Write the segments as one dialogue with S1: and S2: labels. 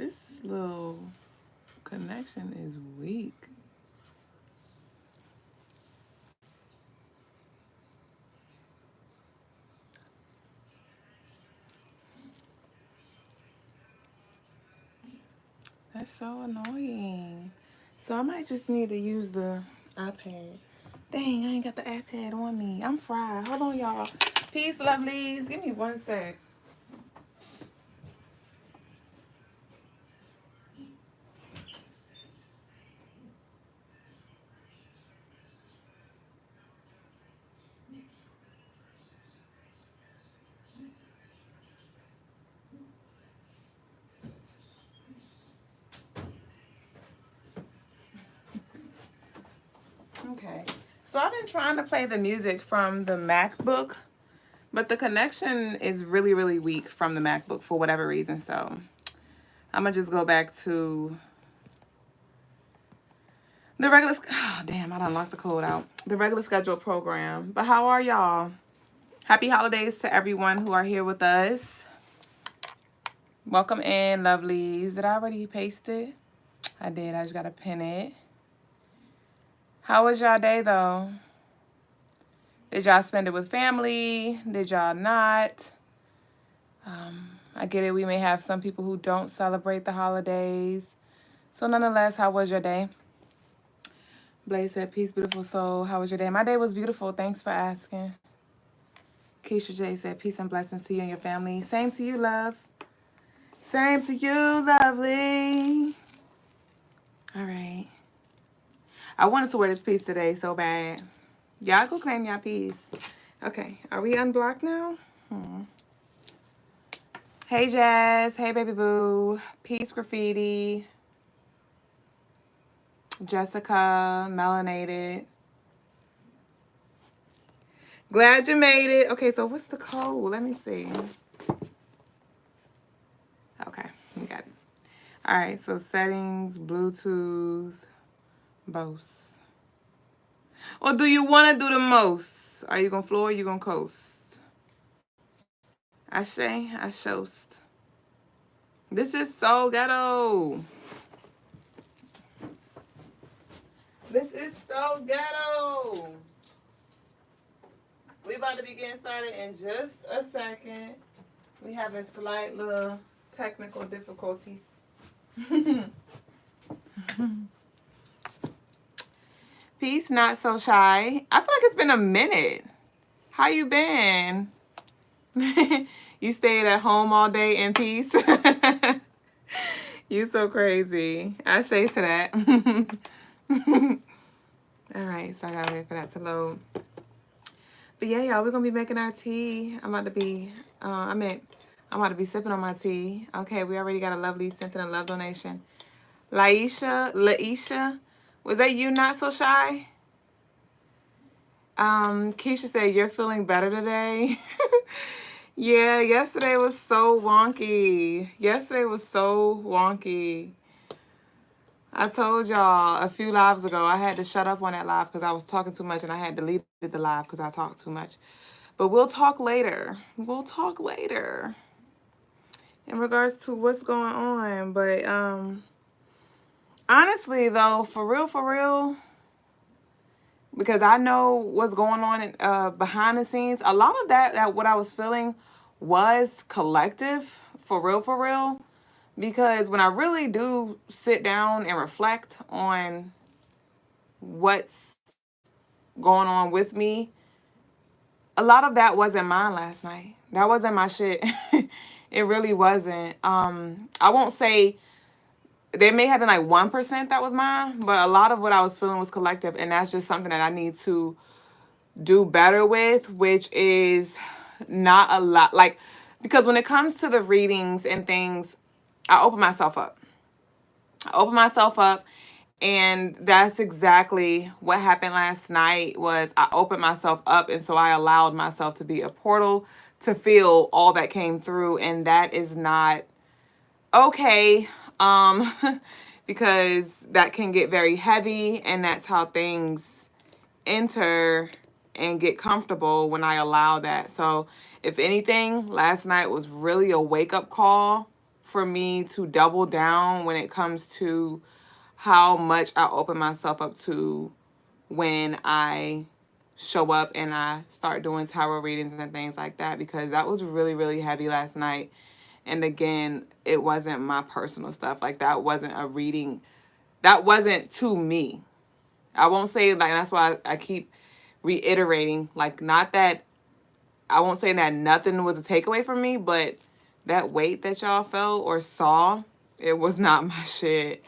S1: This little connection is weak. That's so annoying. So I might just need to use the iPad. Dang, I ain't got the iPad on me. I'm fried. Hold on, y'all. Peace, lovelies. Give me 1 sec. Okay. So I've been trying to play the music from the MacBook, but the connection is really, really weak from the MacBook for whatever reason. So I'm going to just go back to the regular... Oh, damn, I done locked the code out. The regular scheduled program. But how are y'all? Happy holidays to everyone who are here with us. Welcome in, lovelies. Did I already paste it? I did. I just got to pin it. How was y'all day, though? Did y'all spend it with family? Did y'all not? I get it. We may have some people who don't celebrate the holidays. So nonetheless, how was your day? Blaze said, peace, beautiful soul. How was your day? My day was beautiful. Thanks for asking. Keisha J said, peace and blessings to you and your family. Same to you, love. Same to you, lovely. All right. I wanted to wear this piece today so bad. Y'all go claim y'all piece. Okay. Are we unblocked now? Hey, Jazz. Hey, baby boo. Peace, graffiti. Jessica, melanated. Glad you made it. Okay, so what's the code? Let me see. Okay, we got it. All right, so settings, Bluetooth, Bose. Or do you want to do the most? Are you going to floor or you going to coast? Ashe, I shoast. This is so ghetto. This is so ghetto. We about to be getting started in just a second. We having slight little technical difficulties. Peace, not so shy. I feel like it's been a minute. How you been? You stayed at home all day in peace? You so crazy. I shade to that. All right, so I gotta wait for that to load. But yeah, y'all, we're gonna be making our tea. I'm about to be sipping on my tea. Okay, we already got a lovely sent in a love donation. Laisha, was that you, not so shy? Keisha said, you're feeling better today. Yeah, yesterday was so wonky. I told y'all a few lives ago I had to shut up on that live because I was talking too much and I had deleted the live because I talked too much. But we'll talk later. In regards to what's going on. But honestly, though, for real, because I know what's going on in, behind the scenes, a lot of that what I was feeling was collective, for real. Because when I really do sit down and reflect on what's going on with me, a lot of that wasn't mine last night. That wasn't my shit. It really wasn't. I won't say there may have been like 1% that was mine, but a lot of what I was feeling was collective, and that's just something that I need to do better with, which is not a lot. Like, because when it comes to the readings and things, I open myself up. And that's exactly what happened last night. Was I opened myself up, and so I allowed myself to be a portal to feel all that came through, and that is not okay. Because that can get very heavy, and that's how things enter and get comfortable when I allow that. So if anything, last night was really a wake-up call for me to double down when it comes to how much I open myself up to when I show up and I start doing tarot readings and things like that, because that was really, really heavy last night. And again, it wasn't my personal stuff. Like, that wasn't a reading. That wasn't to me. I won't say, like, that's why I keep reiterating, like, not that, I won't say that nothing was a takeaway from me, but that weight that y'all felt or saw, it was not my shit.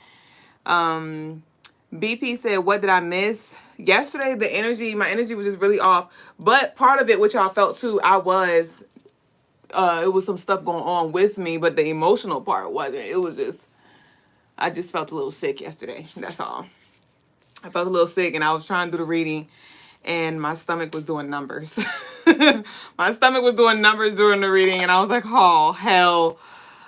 S1: BP said, what did I miss? Yesterday, my energy was just really off. But part of it, which y'all felt too, it was some stuff going on with me, but the emotional part wasn't. It was just, I just felt a little sick yesterday. That's all. I felt a little sick, and I was trying to do the reading, and my stomach was doing numbers. My stomach was doing numbers during the reading, and I was like, oh, hell.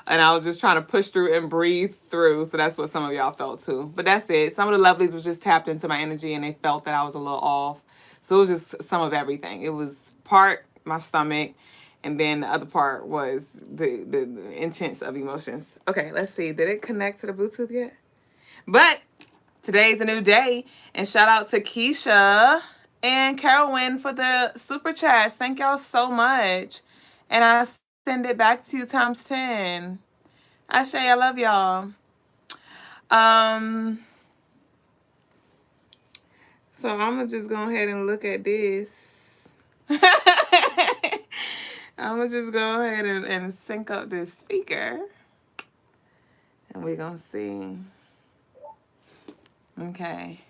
S1: And I was just trying to push through and breathe through. So that's what some of y'all felt too. But that's it. Some of the lovelies was just tapped into my energy, and they felt that I was a little off. So it was just some of everything. It was part my stomach, and then the other part was the intense of emotions. Okay, let's see. Did it connect to the Bluetooth yet? But today's a new day. And shout out to Keisha and Carolyn for the super chats. Thank y'all so much. And I send it back to you times 10. Ashe, I love y'all. So I'm gonna just go ahead and look at this. I'm gonna just go ahead and sync up this speaker. And we're gonna see. Okay.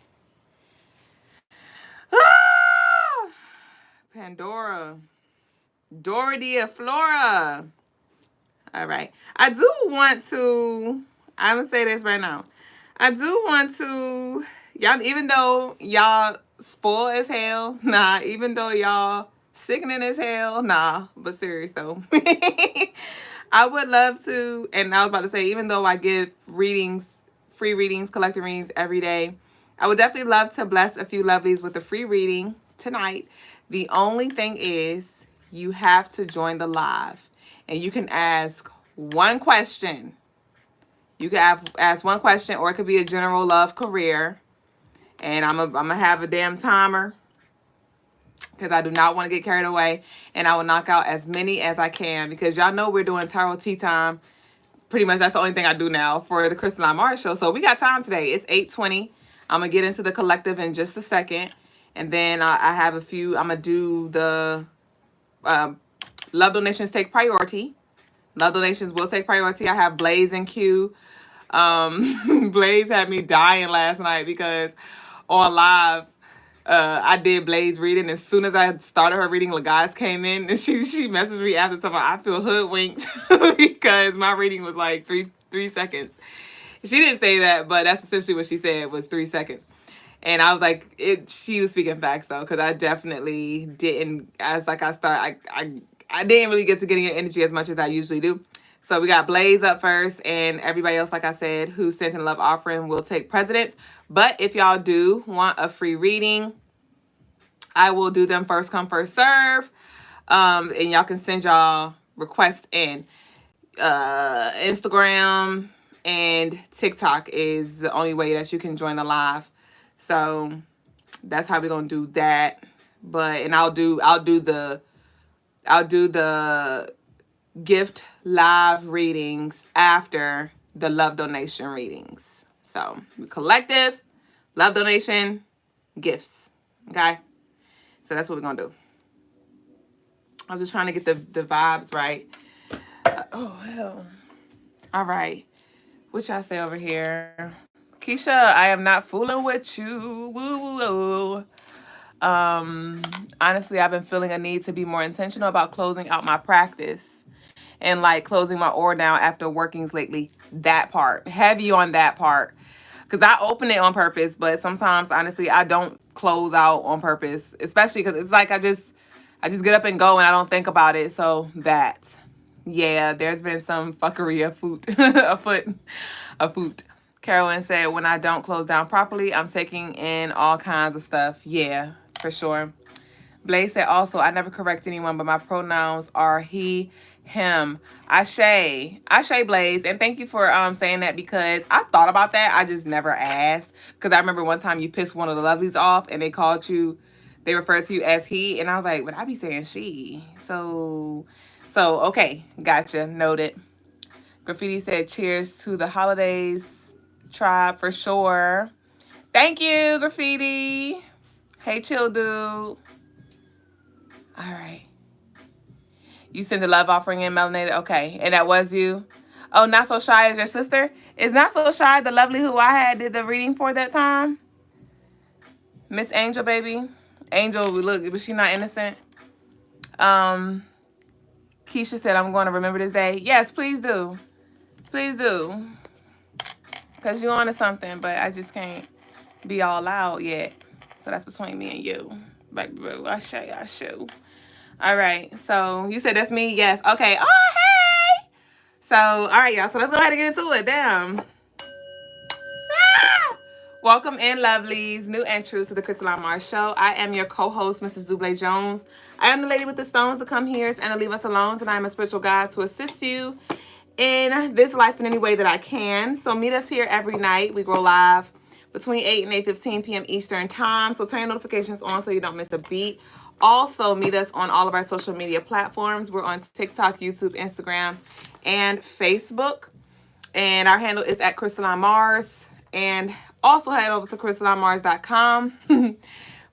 S1: Ah! Pandora. Dorodia Flora. All right. I do want to, I'm going to say this right now. I do want to, y'all, even though y'all spoiled as hell, nah, even though y'all sickening as hell, nah, but serious though. I would love to, and I was about to say, even though I give readings, free readings, collective readings every day, I would definitely love to bless a few lovelies with a free reading tonight. The only thing is, you have to join the live, and you can ask one question. You can ask one question, or it could be a general love career. And I'm gonna have a damn timer, because I do not want to get carried away. And I will knock out as many as I can, because y'all know we're doing tarot tea time. Pretty much that's the only thing I do now for the Crystaline Mars show. So we got time today. It's 8:20. I'm gonna get into the collective in just a second, and then I have a few. I'm gonna do the love donations take priority. Love donations will take priority. I have Blaze and Q. Blaze had me dying last night because on live, I did Blaze reading. As soon as I started her reading, Logas came in, and she messaged me after talking about, I feel hoodwinked because my reading was like three seconds. She didn't say that, but that's essentially what she said, was 3 seconds. And I was like, she was speaking facts though, because I definitely didn't, I didn't really get to getting your energy as much as I usually do. So we got Blaze up first, and everybody else, like I said, who sent in love offering will take precedence. But if y'all do want a free reading, I will do them first come, first serve. And y'all can send y'all requests in. Instagram and TikTok is the only way that you can join the live. So that's how we're gonna do that. And I'll do the gift live readings after the love donation readings. So collective, love donation, gifts. Okay? So that's what we're gonna do. I was just trying to get the vibes right. Oh hell. All right. What y'all say over here? Keisha, I am not fooling with you. Woo, woo, woo. Honestly, I've been feeling a need to be more intentional about closing out my practice and like closing my aura down after workings lately. That part, heavy on that part, because I open it on purpose, but sometimes honestly I don't close out on purpose, especially because it's like I just get up and go and I don't think about it. So that, yeah, there's been some fuckery afoot. Carolyn said, when I don't close down properly, I'm taking in all kinds of stuff. Yeah, for sure. Blaze said also, I never correct anyone, but my pronouns are he, him. Ashe. Ashe, Blaze. And thank you for saying that, because I thought about that. I just never asked. Because I remember one time you pissed one of the lovelies off and they called you, they referred to you as he. And I was like, but I be saying she. So okay. Gotcha. Noted. Graffiti said, cheers to the holidays, tribe, for sure. Thank you, Graffiti. Hey, chill dude. All right. You sent the love offering in, Melanated? Okay. And that was you? Oh, Not So Shy is your sister? Is Not So Shy the lovely who I did the reading for that time? Miss Angel, baby? Angel, look, was she not innocent? Keisha said, I'm going to remember this day. Yes, please do. Please do. Because you're on to something, but I just can't be all out yet. So that's between me and you. Baby boo, I show. All right, so you said that's me? Yes. Okay. Oh, hey! So, all right, y'all. So let's go ahead and get into it. Damn. Ah! Welcome in, lovelies. New entrants to the Crystaline Mars Show. I am your co-host, Mrs. Duüblé Jones. I am the lady with the stones to come here and to leave us alone. And I am a spiritual guide to assist you in this life in any way that I can. So meet us here every night. We go live between 8 and 8:15 p.m. Eastern Time. So turn your notifications on so you don't miss a beat. Also, meet us on all of our social media platforms. We're on TikTok, YouTube, Instagram, and Facebook. And our handle is at Crystaline Mars. And also head over to crystalinemars.com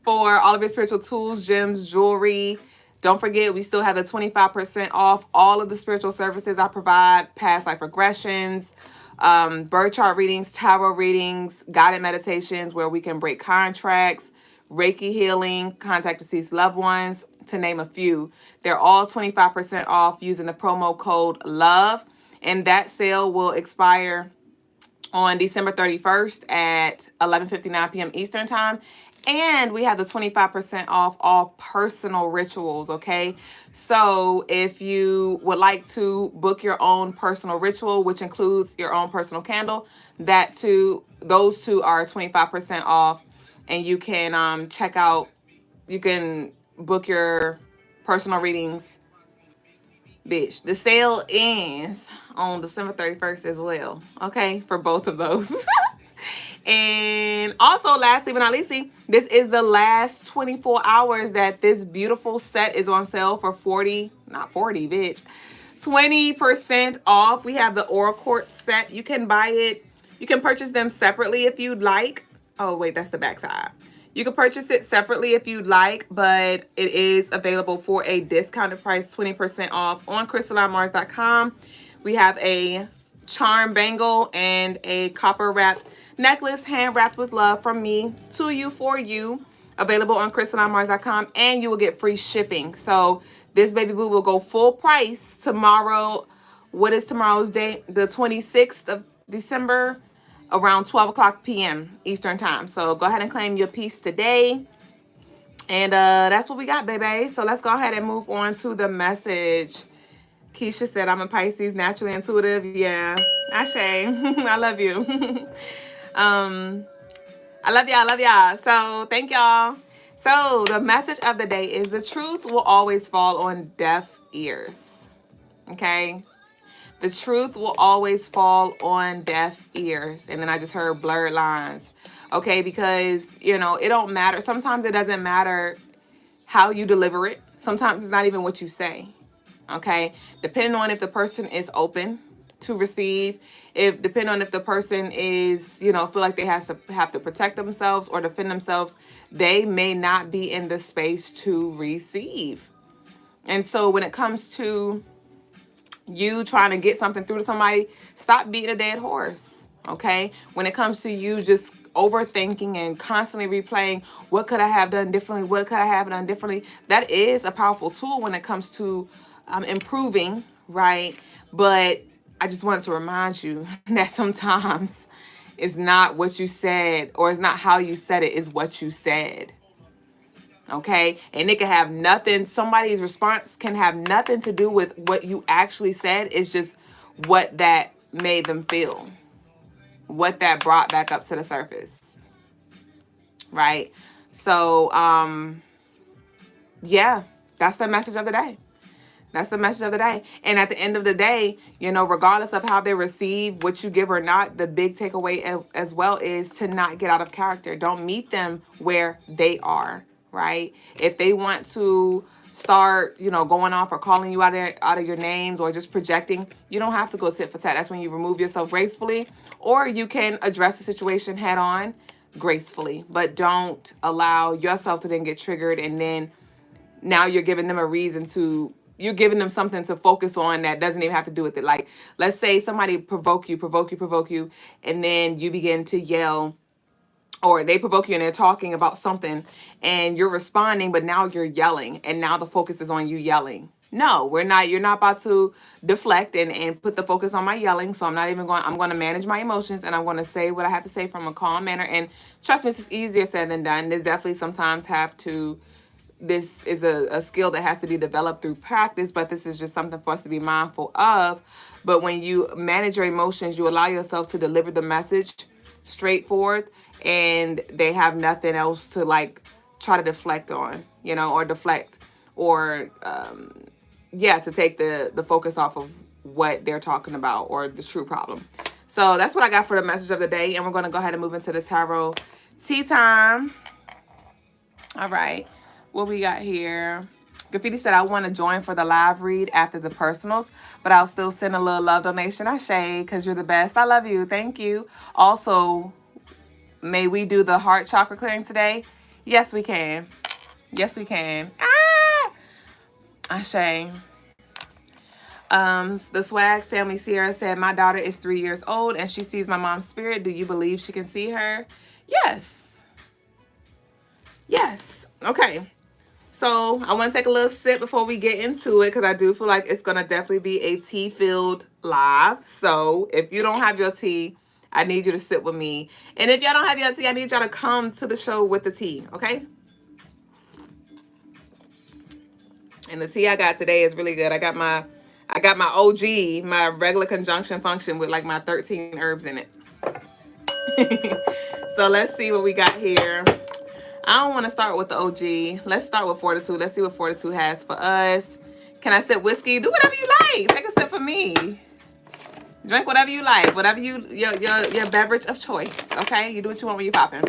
S1: for all of your spiritual tools, gems, jewelry. Don't forget, we still have the 25% off all of the spiritual services I provide: past life regressions, birth chart readings, tarot readings, guided meditations where we can break contracts, Reiki healing, contact deceased loved ones, to name a few. They're all 25% off using the promo code LOVE. And that sale will expire on December 31st at 11:59 p.m. Eastern Time. And we have the 25% off all personal rituals, okay? So if you would like to book your own personal ritual, which includes your own personal candle, those two are 25% off. And you can you can book your personal readings. Bitch, the sale ends on December 31st as well, okay, for both of those. And also, lastly but not least, this is the last 24 hours that this beautiful set is on sale for 20% off. We have the Aura Quartz set. You can buy it. You can purchase them separately if you'd like. Oh, wait, that's the back side. You can purchase it separately if you'd like, but it is available for a discounted price, 20% off on crystalinemars.com. We have a charm bangle and a copper wrapped necklace, hand wrapped with love from me to you for you, available on crystalinemars.com, and you will get free shipping. So this baby boo will go full price tomorrow. What is tomorrow's date? The 26th of December, around 12 o'clock p.m. Eastern Time. So go ahead and claim your piece today. And that's what we got, baby. So let's go ahead and move on to the message. Keisha said, I'm a Pisces, naturally intuitive. Yeah, Ashe. I love you. I love y'all. So thank y'all. So the message of the day is the truth will always fall on deaf ears. Okay? The truth will always fall on deaf ears. And then I just heard blurred lines. Okay? Because, it don't matter. Sometimes it doesn't matter how you deliver it. Sometimes it's not even what you say. Okay? Depending on if the person is open to receive, depending on if the person is, feel like they have to protect themselves or defend themselves, they may not be in the space to receive. And so when it comes to you trying to get something through to somebody, stop beating a dead horse. Okay? When it comes to you just overthinking and constantly replaying, what could I have done differently? What could I have done differently? That is a powerful tool when it comes to improving, right? But I just wanted to remind you that sometimes it's not what you said, or it's not how you said it, it's what you said. Okay? And it can have nothing, somebody's response can have nothing to do with what you actually said. It's just what that made them feel, what that brought back up to the surface. Right? So, yeah, that's the message of the day. That's the message of the day. And at the end of the day, you know, regardless of how they receive what you give or not, the big takeaway as well is to not get out of character. Don't meet them where they are, right? If they want to start, you know, going off or calling you out of your names or just projecting, you don't have to go tit for tat. That's when you remove yourself gracefully, or you can address the situation head on gracefully, but don't allow yourself to then get triggered, and then now you're giving them a reason to, you're giving them something to focus on that doesn't even have to do with it. Like, let's say somebody provoke you, and then you begin to yell, or they provoke you and they're talking about something and you're responding, but now you're yelling, and now the focus is on you yelling. No, we're not. You're not about to deflect and put the focus on my yelling. So I'm not even going, I'm going to manage my emotions, and I'm going to say what I have to say from a calm manner. And trust me, this is easier said than done. There's definitely sometimes this is a skill that has to be developed through practice, but this is just something for us to be mindful of. But when you manage your emotions, you allow yourself to deliver the message straightforward, and they have nothing else to like try to deflect on, you know, or deflect, or to take the focus off of what they're talking about or the true problem. So that's what I got for the message of the day, and we're going to go ahead and move into the tarot tea time. All right, what we got here? Graffiti said, I want to join for the live read after the personals, but I'll still send a little love donation. I shade, because you're the best. I love you. Thank you. Also, may we do the heart chakra clearing today? Yes, we can. Yes, we can. Ashe. The Swag Family Sierra said, my daughter is 3 years old and she sees my mom's spirit. Do you believe she can see her? Yes. Yes. Okay. So I want to take a little sip before we get into it, because I do feel like it's going to definitely be a tea-filled live. So if you don't have your tea, I need you to sit with me. And if y'all don't have your tea, I need y'all to come to the show with the tea, okay? And the tea I got today is really good. I got my OG, my regular conjunction function with like my 13 herbs in it. So let's see what we got here. I don't want to start with the OG. Let's start with Fortitude. Let's see what Fortitude has for us. Can I sip whiskey? Do whatever you like. Take a sip for me. Drink whatever you like. Whatever your beverage of choice. Okay? You do what you want when you're popping.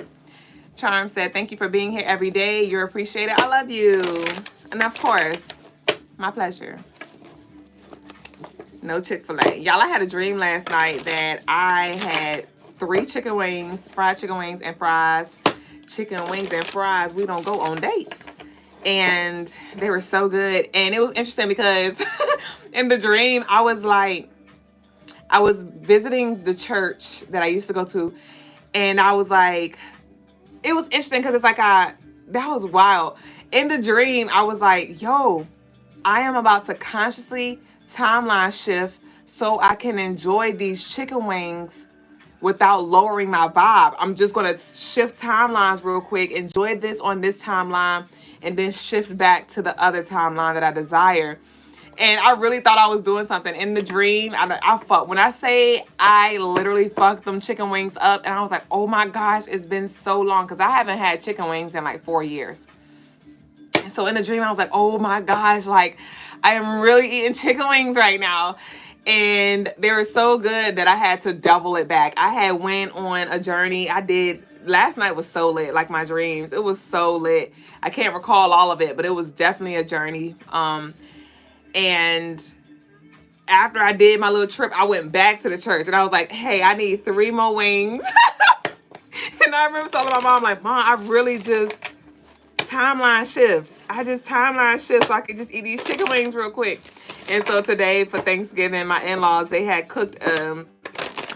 S1: Charm said, thank you for being here every day. You're appreciated. I love you. And of course, my pleasure. No Chick-fil-A. Y'all, I had a dream last night that I had 3 chicken wings, fried chicken wings and fries. Chicken wings and fries, we don't go on dates. And they were so good. And it was interesting because in the dream, I was visiting the church that I used to go to. And I was like, it was interesting because it's like, that was wild. In the dream, I was like, yo, I am about to consciously timeline shift so I can enjoy these chicken wings without lowering my vibe. I'm just going to shift timelines real quick, enjoy this on this timeline, and then shift back to the other timeline that I desire. And I really thought I was doing something in the dream. I fucked. When I say I literally fucked them chicken wings up, and I was like, oh my gosh, it's been so long, because I haven't had chicken wings in like 4 years. And so in the dream, I was like, oh my gosh, like I am really eating chicken wings right now. And they were so good that I had to double it back. I had went on a journey. Last night was so lit, like my dreams. It was so lit. I can't recall all of it, but it was definitely a journey. And after I did my little trip, I went back to the church and I was like, hey, I need 3 more wings. And I remember telling my mom, like, Mom, I really just timeline shift. I just timeline shift so I could just eat these chicken wings real quick. And so today for Thanksgiving, my in-laws, they had cooked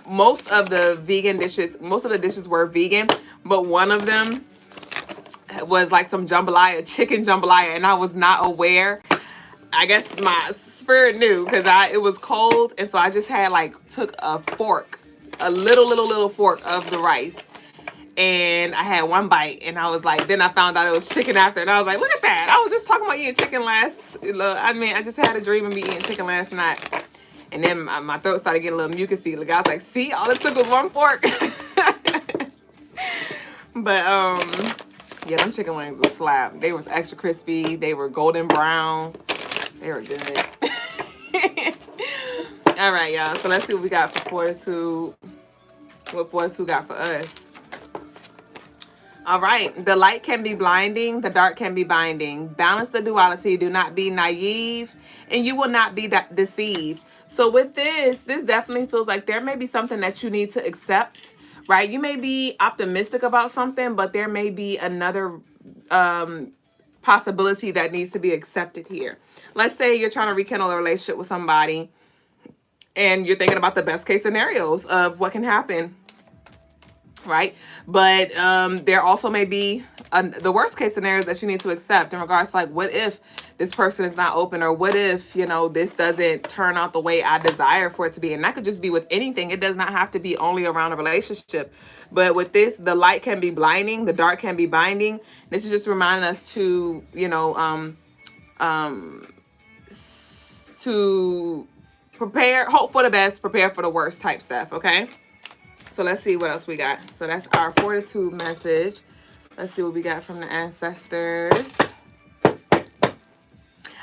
S1: most of the vegan dishes. Most of the dishes were vegan, but one of them was like some jambalaya, chicken jambalaya, and I was not aware. I guess my spirit knew, because it was cold, and so I just had took a fork, a little fork of the rice, and I had one bite, and I was like, then I found out it was chicken after, and I was like, look at that. I was just talking about eating chicken I just had a dream of me eating chicken last night. And then my throat started getting a little mucusy. Like, I was like, see, all it took was one fork. But Yeah, them chicken wings was slap. They was extra crispy. They were golden brown. They were good. All right, y'all. So let's see what we got for Fortitude. What Fortitude got for us. All right. The light can be blinding. The dark can be binding. Balance the duality. Do not be naive. And you will not be deceived. So with this definitely feels like there may be something that you need to accept, right? You may be optimistic about something, but there may be another possibility that needs to be accepted here. Let's say you're trying to rekindle a relationship with somebody and you're thinking about the best case scenarios of what can happen, right? But there also may be the worst case scenarios that you need to accept in regards to, like, what if this person is not open, or what if, you know, this doesn't turn out the way I desire for it to be. And that could just be with anything. It does not have to be only around a relationship. But with this, the light can be blinding, the dark can be binding. This is just reminding us to, you know, to prepare, hope for the best, prepare for the worst type stuff, okay? So let's see what else we got. So that's our Fortitude message. Let's see what we got from the ancestors.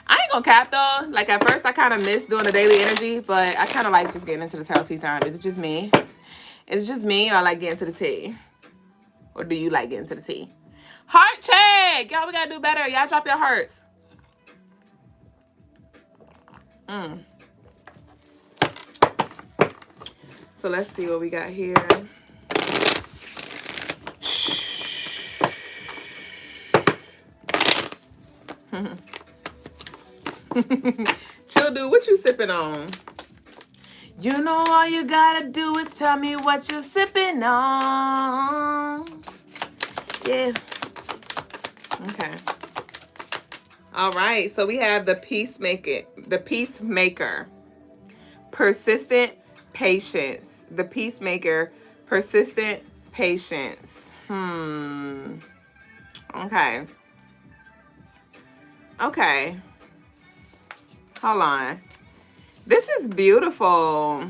S1: I ain't gonna cap though. Like, at first I kind of missed doing the daily energy, but I kind of like just getting into the tarot tea time. Is it just me? Is it just me, or I like getting to the tea? Or do you like getting to the tea? Heart check! Y'all, we gotta do better. Y'all drop your hearts. So let's see what we got here. Chill, dude, what you sipping on? You know all you gotta do is tell me what you're sipping on. Yeah. Okay. All right. So we have the peacemaker. Persistent patience. The peacemaker. Persistent patience. Okay. Okay. Hold on. This is beautiful.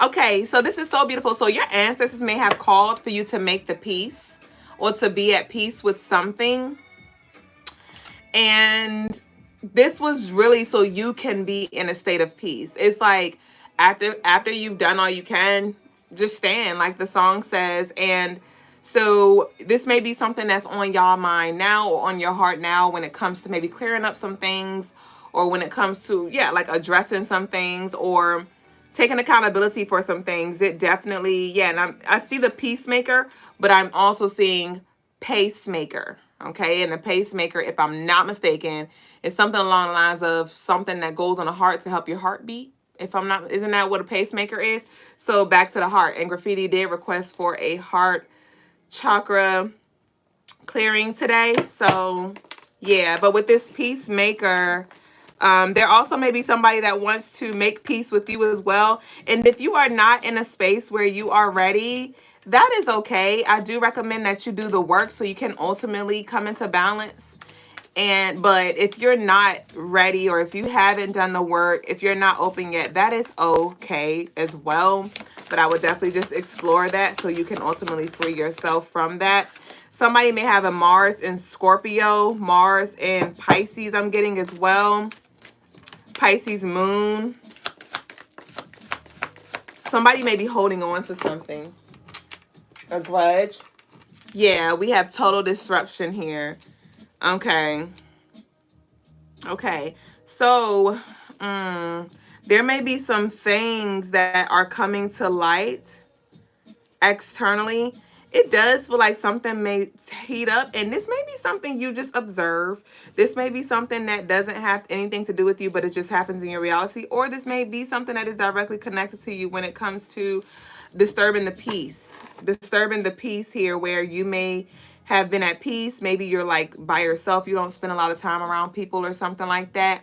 S1: Okay, so this is so beautiful. So your ancestors may have called for you to make the peace, or to be at peace with something. And this was really so you can be in a state of peace. It's like after you've done all you can, just stand, like the song says. And so this may be something that's on y'all mind now, or on your heart now, when it comes to maybe clearing up some things, or when it comes to, yeah, like addressing some things, or taking accountability for some things. It definitely, yeah. And I see the peacemaker, but I'm also seeing pacemaker. Okay, and the pacemaker, if I'm not mistaken, is something along the lines of something that goes on the heart to help your heart beat. If I'm not, isn't that what a pacemaker is? So back to the heart. And Graffiti did request for a heart chakra clearing today. So yeah, but with this peacemaker, there also may be somebody that wants to make peace with you as well. And if you are not in a space where you are ready, that is okay. I do recommend that you do the work so you can ultimately come into balance. But if you're not ready, or if you haven't done the work, if you're not open yet, that is okay as well. But I would definitely just explore that so you can ultimately free yourself from that. Somebody may have a Mars in Scorpio, Mars in Pisces, I'm getting as well. Pisces moon. Somebody may be holding on to something. A grudge. Yeah, we have total disruption here. Okay. Okay. So, there may be some things that are coming to light externally. It does feel like something may heat up, and this may be something you just observe. This may be something that doesn't have anything to do with you, but it just happens in your reality. Or this may be something that is directly connected to you when it comes to disturbing the peace. Disturbing the peace here, where you may have been at peace. Maybe you're like by yourself. You don't spend a lot of time around people or something like that.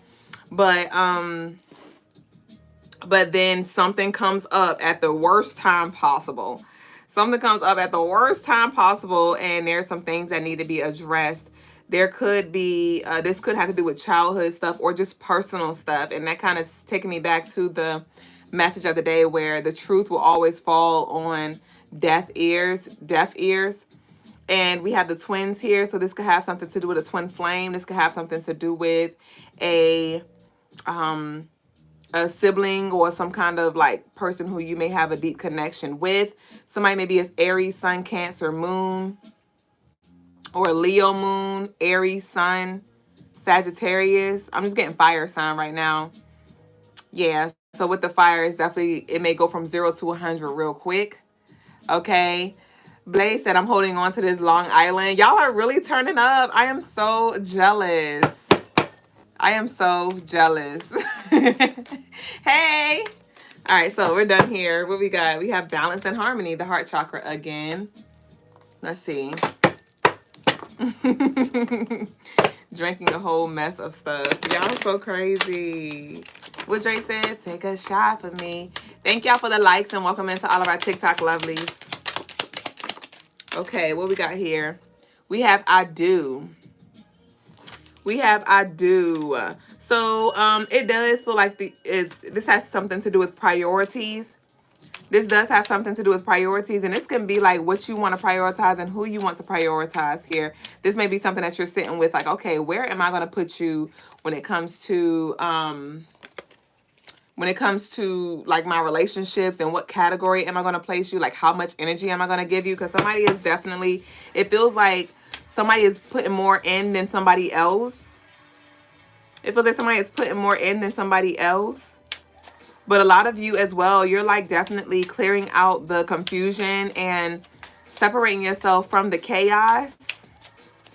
S1: But then something comes up at the worst time possible. Something comes up at the worst time possible, and there's some things that need to be addressed. There could be, this could have to do with childhood stuff or just personal stuff. And that kind of taking me back to the message of the day, where the truth will always fall on deaf ears. And we have the twins here. So this could have something to do with a twin flame. This could have something to do with a sibling or some kind of like person who you may have a deep connection with. Somebody maybe is Aries, Sun, Cancer, Moon, or Leo Moon, Aries, Sun, Sagittarius. I'm just getting fire sign right now. Yeah, so with the fire, it's definitely, it may go from 0 to 100 real quick. Okay. Blaze said, I'm holding on to this Long Island. Y'all are really turning up. I am so jealous. I am so jealous. Hey. All right, so we're done here. What we got? We have balance and harmony, the heart chakra again. Let's see. Drinking a whole mess of stuff. Y'all so crazy. What Drake said, take a shot for me. Thank y'all for the likes and welcome into all of our TikTok lovelies. Okay, what we got here? We have I do. We have I do. So it does feel like this has something to do with priorities. This does have something to do with priorities, and this can be like what you want to prioritize and who you want to prioritize here. This may be something that you're sitting with, like, okay, where am I going to put you when it comes to like my relationships, and what category am I going to place you? Like, how much energy am I going to give you? Because somebody is definitely, it feels like somebody is putting more in than somebody else. It feels like somebody is putting more in than somebody else. But a lot of you as well, you're like definitely clearing out the confusion and separating yourself from the chaos.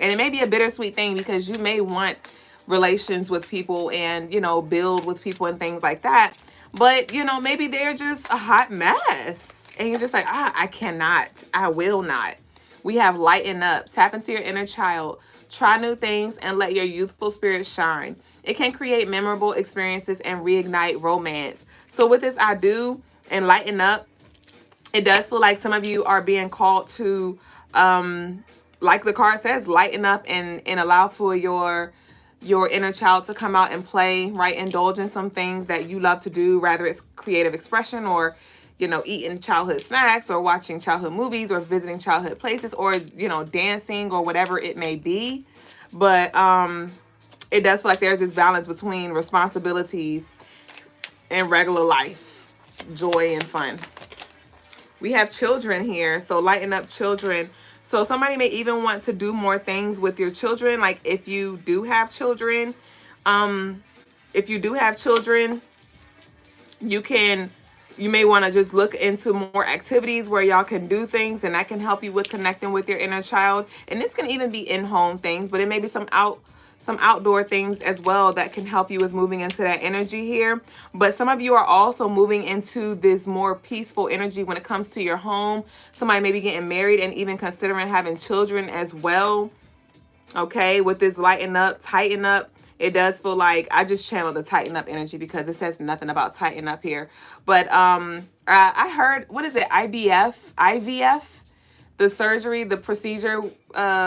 S1: And it may be a bittersweet thing because you may want relations with people and, you know, build with people and things like that. But, you know, maybe they're just a hot mess. And you're just like, I cannot. I will not. We have lighten up. Tap into your inner child. Try new things and let your youthful spirit shine. It can create memorable experiences and reignite romance. So with this I do and lighten up, it does feel like some of you are being called to, like the card says, lighten up and allow for your inner child to come out and play, right? Indulge in some things that you love to do, whether it's creative expression or, you know, eating childhood snacks or watching childhood movies or visiting childhood places or, you know, dancing or whatever it may be. But it does feel like there's this balance between responsibilities and regular life, joy and fun. We have children here, so lighten up children. So somebody may even want to do more things with your children. Like if you do have children, you may want to just look into more activities where y'all can do things, and that can help you with connecting with your inner child. And this can even be in-home things, but it may be some outdoor things as well that can help you with moving into that energy here. But some of you are also moving into this more peaceful energy when it comes to your home. Somebody may be getting married and even considering having children as well. Okay, with this lighten up, tighten up, it does feel like I just channeled the tighten up energy because it says nothing about tighten up here. But I heard, what is it, IVF, the surgery, the procedure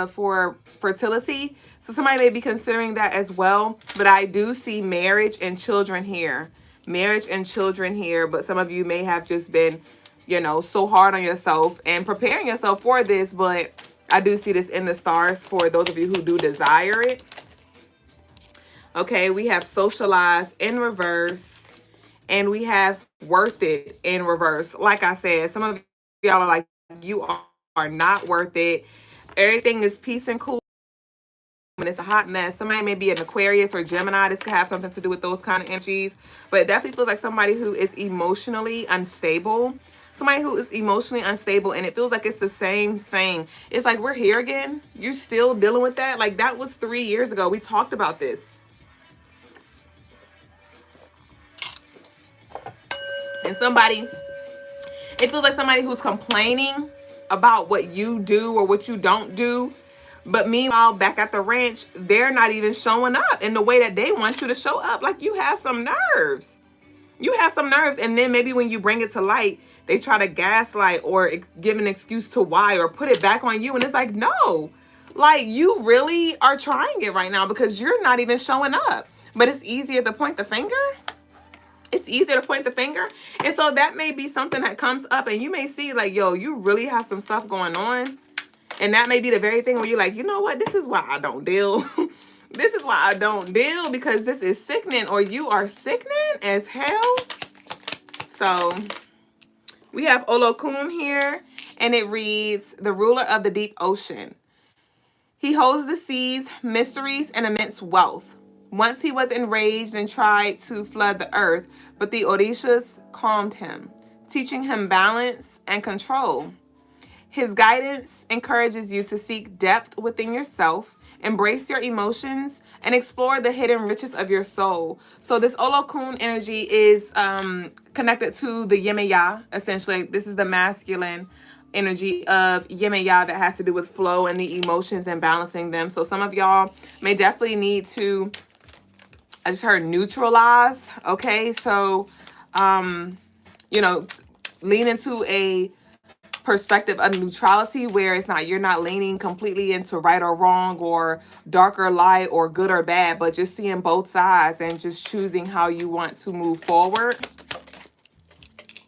S1: for fertility. So somebody may be considering that as well. But I do see marriage and children here. Marriage and children here. But some of you may have just been, you know, so hard on yourself and preparing yourself for this. But I do see this in the stars for those of you who do desire it. Okay, we have socialize in reverse. And we have worth it in reverse. Like I said, some of y'all are like, you are not worth it. Everything is peace and cool. And it's a hot mess. Somebody may be an Aquarius or Gemini. This could have something to do with those kind of energies. But it definitely feels like somebody who is emotionally unstable. Somebody who is emotionally unstable, and it feels like it's the same thing. It's like, we're here again. You're still dealing with that? Like, that was 3 years ago. We talked about this. And somebody, it feels like somebody who's complaining about what you do or what you don't do. But meanwhile, back at the ranch, they're not even showing up in the way that they want you to show up. Like, you have some nerves. You have some nerves. And then maybe when you bring it to light, they try to gaslight or give an excuse to why or put it back on you. And it's like, no, like, you really are trying it right now because you're not even showing up. But it's easier to point the finger. It's easier to point the finger. And so that may be something that comes up and you may see like, yo, you really have some stuff going on. And that may be the very thing where you're like, you know what? This is why I don't deal. This is why I don't deal, because this is sickening, or you are sickening as hell. So we have Olokun here, and it reads, the ruler of the deep ocean. He holds the seas, mysteries, and immense wealth. Once he was enraged and tried to flood the earth, but the Orishas calmed him, teaching him balance and control. His guidance encourages you to seek depth within yourself, embrace your emotions, and explore the hidden riches of your soul. So this Olokun energy is connected to the Yin and Ya, essentially. This is the masculine energy of Yin and Ya that has to do with flow and the emotions and balancing them. So some of y'all may definitely need to, I just heard neutralize, okay? So, you know, lean into a perspective of neutrality where it's not, you're not leaning completely into right or wrong or dark or light or good or bad, but just seeing both sides and just choosing how you want to move forward.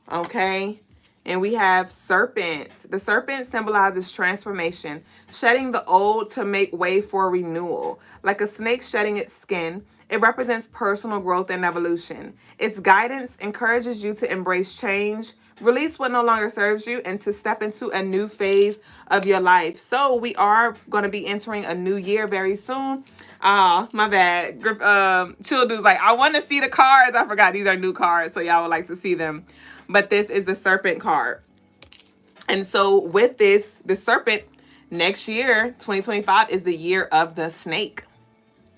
S1: Okay. And we have serpent. The serpent symbolizes transformation, shedding the old to make way for renewal. Like a snake shedding its skin, it represents personal growth and evolution. Its guidance encourages you to embrace change, release what no longer serves you, and to step into a new phase of your life. So we are going to be entering a new year very soon. My bad. Chill Dude's like, I want to see the cards. I forgot these are new cards, so y'all would like to see them. But this is the serpent card. And so with this, the serpent, next year, 2025, is the year of the snake.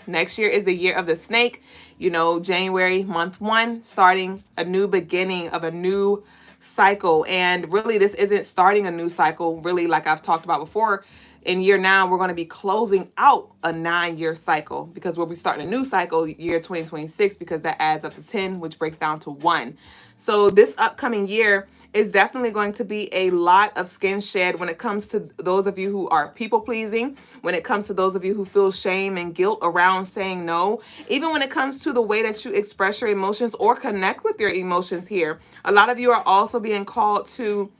S1: Next year is the year of the snake. You know, January, month 1, starting a new beginning of a new cycle. And really, this isn't starting a new cycle. Really, like I've talked about before, in year 9, we're going to be closing out a 9-year cycle, because we'll be starting a new cycle year 2026, because that adds up to 10, which breaks down to 1. So this upcoming year is definitely going to be a lot of skin shed when it comes to those of you who are people pleasing, when it comes to those of you who feel shame and guilt around saying no, even when it comes to the way that you express your emotions or connect with your emotions here. A lot of you are also being called to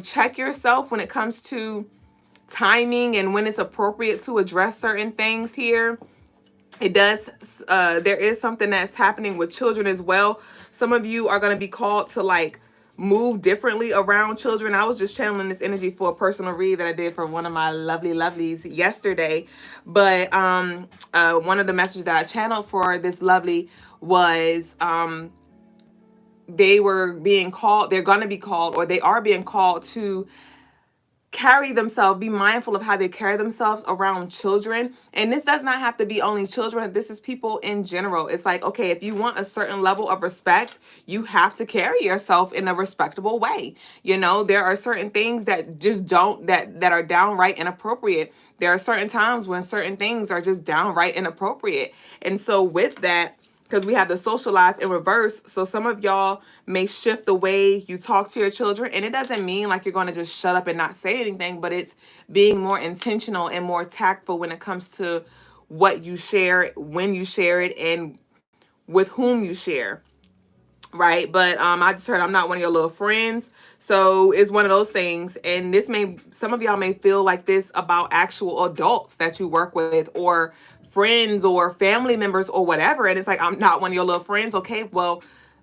S1: check yourself when it comes to timing and when it's appropriate to address certain things here. It does, there is something that's happening with children as well. Some of you are going to be called to like move differently around children. I was just channeling this energy for a personal read that I did for one of my lovely lovelies yesterday. But one of the messages that I channeled for this lovely was they were being called, they're going to be called, or they are being called to carry themselves, be mindful of how they carry themselves around children. And this does not have to be only children. This is people in general. It's like, okay, if you want a certain level of respect, you have to carry yourself in a respectable way. You know, there are certain things that just don't, that are downright inappropriate. There are certain times when certain things are just downright inappropriate. And so with that, because we have the socialize in reverse. So some of y'all may shift the way you talk to your children. And it doesn't mean like you're going to just shut up and not say anything, but it's being more intentional and more tactful when it comes to what you share, when you share it, and with whom you share. Right. But I just heard I'm not one of your little friends. So it's one of those things. And this may, some of y'all may feel like this about actual adults that you work with, or friends or family members or whatever. And it's like, I'm not one of your little friends. Okay, well,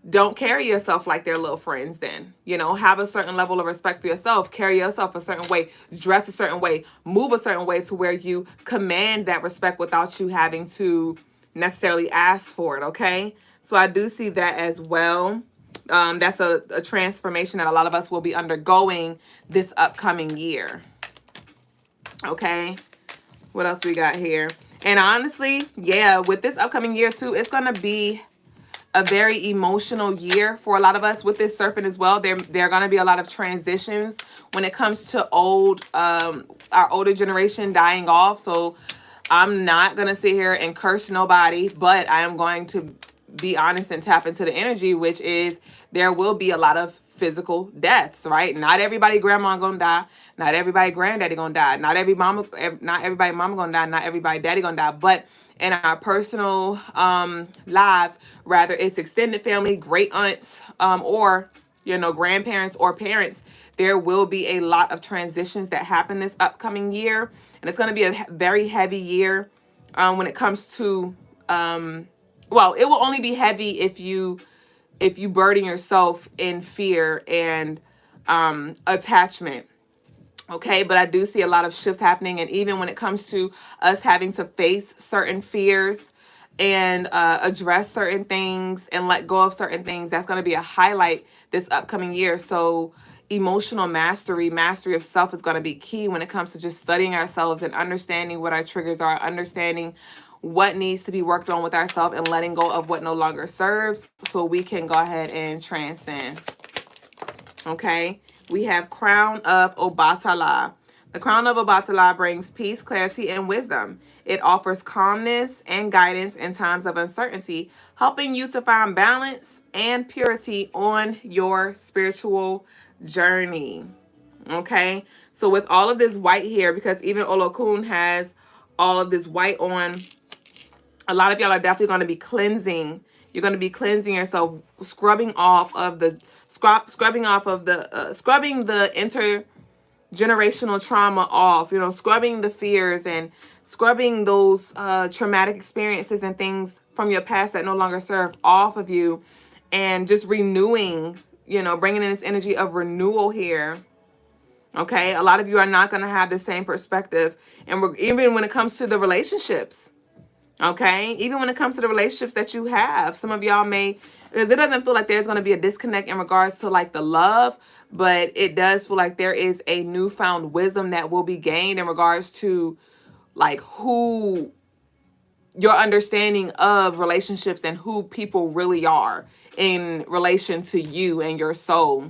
S1: don't carry yourself like they're little friends then. You know, have a certain level of respect for yourself. Carry yourself a certain way. Dress a certain way. Move a certain way to where you command that respect without you having to necessarily ask for it. Okay. So I do see that as well. That's a transformation that a lot of us will be undergoing this upcoming year. Okay. What else we got here? And honestly, yeah, with this upcoming year too, it's going to be a very emotional year for a lot of us with this serpent as well. There are going to be a lot of transitions when it comes to our older generation dying off. So I'm not going to sit here and curse nobody, but I am going to be honest and tap into the energy, which is there will be a lot of physical deaths, right? Not everybody grandma gonna die. Not everybody granddaddy gonna die. Not everybody mama gonna die. Not everybody daddy gonna die. But in our personal lives, rather it's extended family, great aunts, or, you know, grandparents or parents, there will be a lot of transitions that happen this upcoming year. And it's going to be a very heavy year when it comes to, well, it will only be heavy if you burden yourself in fear and attachment. Okay, but I do see a lot of shifts happening. And even when it comes to us having to face certain fears and address certain things and let go of certain things, that's going to be a highlight this upcoming year. So emotional mastery of self is going to be key when it comes to just studying ourselves and understanding what our triggers are, understanding what needs to be worked on with ourselves, and letting go of what no longer serves so we can go ahead and transcend. Okay, we have Crown of Obatala. The Crown of Obatala brings peace, clarity, and wisdom. It offers calmness and guidance in times of uncertainty, helping you to find balance and purity on your spiritual journey. Okay, so with all of this white here, because even Olokun has all of this white on, a lot of y'all are definitely going to be cleansing. You're going to be cleansing yourself, scrubbing the intergenerational trauma off, scrubbing the fears and scrubbing those traumatic experiences and things from your past that no longer serve off of you, and just renewing, bringing in this energy of renewal here. Okay, a lot of you are not going to have the same perspective, and even when it comes to the relationships. Okay, even when it comes to the relationships that you have, some of y'all may, because it doesn't feel like there's going to be a disconnect in regards to like the love, but it does feel like there is a newfound wisdom that will be gained in regards to like who your understanding of relationships and who people really are in relation to you and your soul.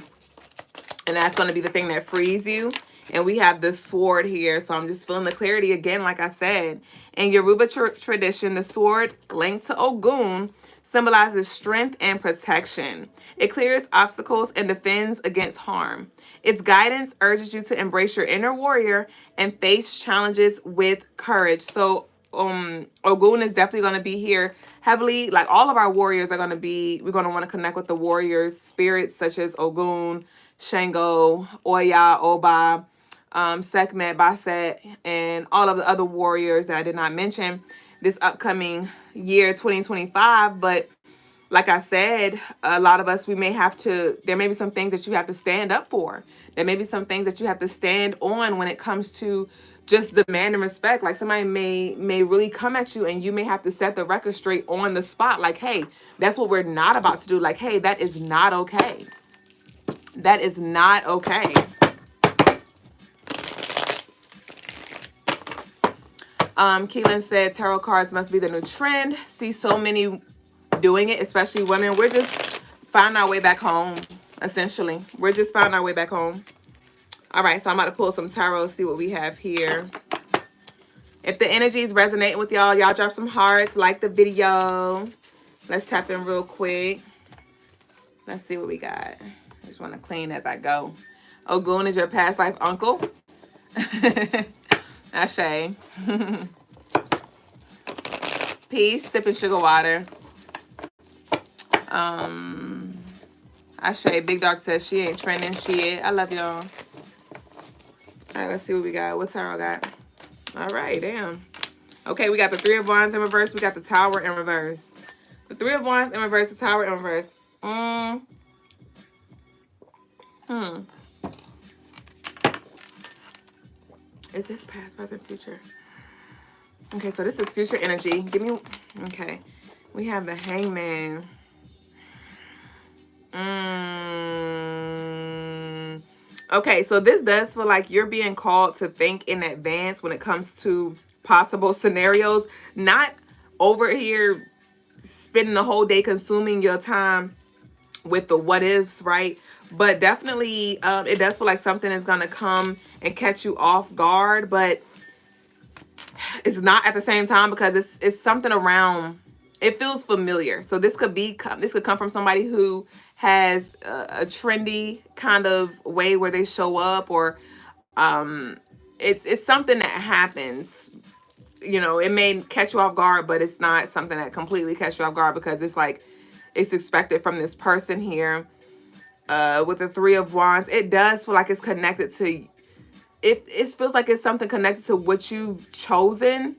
S1: And that's going to be the thing that frees you. And we have this sword here. So I'm just feeling the clarity again, like I said. In Yoruba tradition, the sword linked to Ogun symbolizes strength and protection. It clears obstacles and defends against harm. Its guidance urges you to embrace your inner warrior and face challenges with courage. So Ogun is definitely going to be here heavily. Like all of our warriors are going to be, we're going to want to connect with the warriors spirits such as Ogun, Shango, Oya, Oba, Sekhmet, Baset, and all of the other warriors that I did not mention this upcoming year 2025. But like I said, a lot of us, there may be some things that you have to stand up for. There may be some things that you have to stand on when it comes to just demand and respect. Like somebody may really come at you and you may have to set the record straight on the spot. Like, hey, that's what we're not about to do. Like, hey, that is not okay. That is not okay. Keelan said tarot cards must be the new trend. See so many doing it, especially women. We're just finding our way back home, essentially. We're just finding our way back home. All right, so I'm about to pull some tarot, see what we have here. If the energy is resonating with y'all, y'all drop some hearts, like the video. Let's tap in real quick. Let's see what we got. I just want to clean as I go. Ogun is your past life uncle. Ashe. Peace, sipping sugar water. Ashe, Big Dog says she ain't trending shit. I love y'all. All right, let's see what we got. What tarot got? All right, damn. Okay, we got the Three of Wands in reverse. We got the Tower in reverse. The Three of Wands in reverse, the Tower in reverse. Is this past, present, future? Okay, so this is future energy. Okay. We have the Hangman. Okay, so this does feel like you're being called to think in advance when it comes to possible scenarios. Not over here spending the whole day consuming your time with the what ifs, right? But definitely it does feel like something is going to come and catch you off guard, but it's not at the same time, because it's something around, it feels familiar. So this could come from somebody who has a trendy kind of way where they show up, or it's something that happens. It may catch you off guard, but it's not something that completely catch you off guard, because it's like it's expected from this person here. with the Three of Wands, it does feel like it's connected to, it feels like it's something connected to what you've chosen.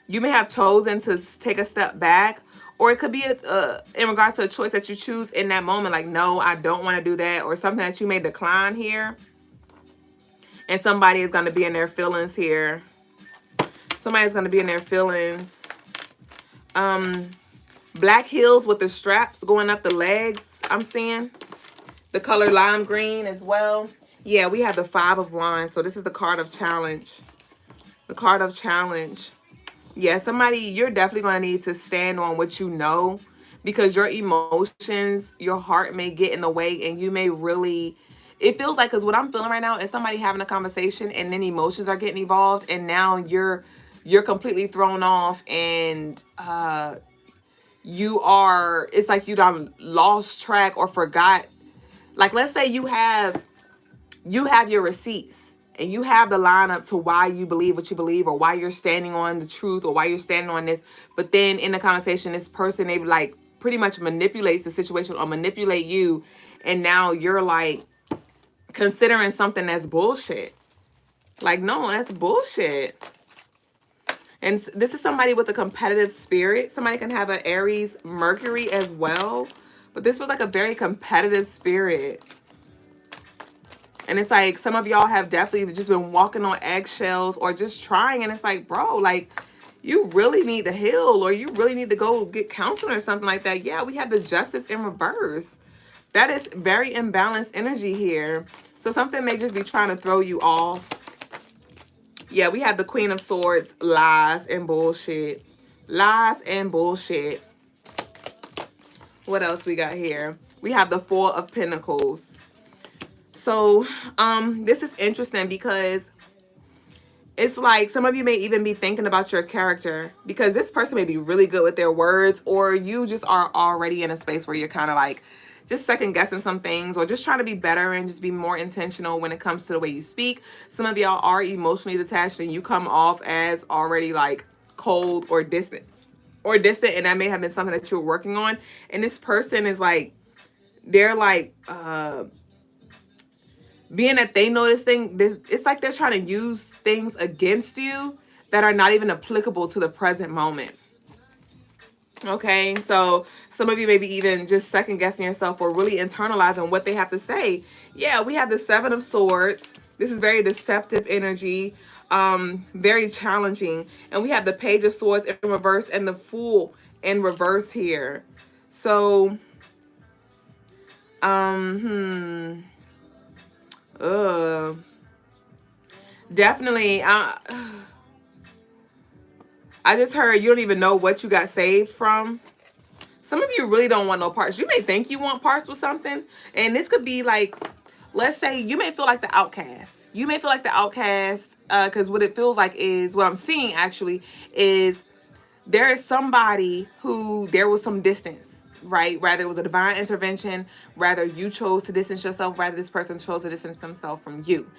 S1: You may have chosen to take a step back, or it could be in regards to a choice that you choose in that moment, like, no, I don't want to do that, or something that you may decline here. And somebody is going to be in their feelings here. Somebody's going to be in their feelings. Black heels with the straps going up the legs, I'm seeing. The color lime green as well. Yeah, we have the Five of Wands. So this is the card of challenge. The card of challenge. Yeah, somebody, you're definitely going to need to stand on what you know, because your emotions, your heart may get in the way, and you may really, it feels like, because what I'm feeling right now is somebody having a conversation and then emotions are getting involved, and now you're completely thrown off, and you are, it's like you done lost track or forgot. Like, let's say you have your receipts and you have the lineup to why you believe what you believe, or why you're standing on the truth, or why you're standing on this. But then in the conversation, this person, they like pretty much manipulates the situation or manipulate you. And now you're like considering something that's bullshit. Like, no, that's bullshit. And this is somebody with a competitive spirit. Somebody can have an Aries Mercury as well. But this was like a very competitive spirit. And it's like some of y'all have definitely just been walking on eggshells or just trying. And it's like, bro, like, you really need to heal, or you really need to go get counseling or something like that. Yeah, we have the Justice in reverse. That is very imbalanced energy here. So something may just be trying to throw you off. Yeah, we have the Queen of Swords, lies and bullshit. Lies and bullshit. What else we got here? We have the Four of Pentacles. So this is interesting, because it's like some of you may even be thinking about your character, because this person may be really good with their words, or you just are already in a space where you're kind of like just second guessing some things, or just trying to be better and just be more intentional when it comes to the way you speak. Some of y'all are emotionally detached, and you come off as already like cold or distant, and that may have been something that you're working on. And this person is like, they're like being that they know this thing, it's like they're trying to use things against you that are not even applicable to the present moment. Okay, so some of you may be even just second guessing yourself, or really internalizing what they have to say. Yeah, we have the Seven of Swords. This is very deceptive energy, very challenging. And we have the Page of Swords in reverse and the Fool in reverse here. So, definitely, I just heard you don't even know what you got saved from. Some of you really don't want no parts. You may think you want parts with something, and this could be like, let's say you may feel like the outcast. You may feel like the outcast, because what it feels like is, what I'm seeing actually is, there is somebody who there was some distance, right? Rather it was a divine intervention, rather you chose to distance yourself, rather this person chose to distance themselves from you.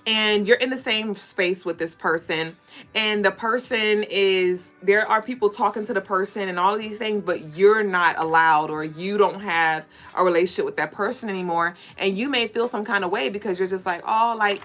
S1: And you're in the same space with this person, and the person is, there are people talking to the person and all of these things, but you're not allowed, or you don't have a relationship with that person anymore. And you may feel some kind of way, because you're just like, oh, like,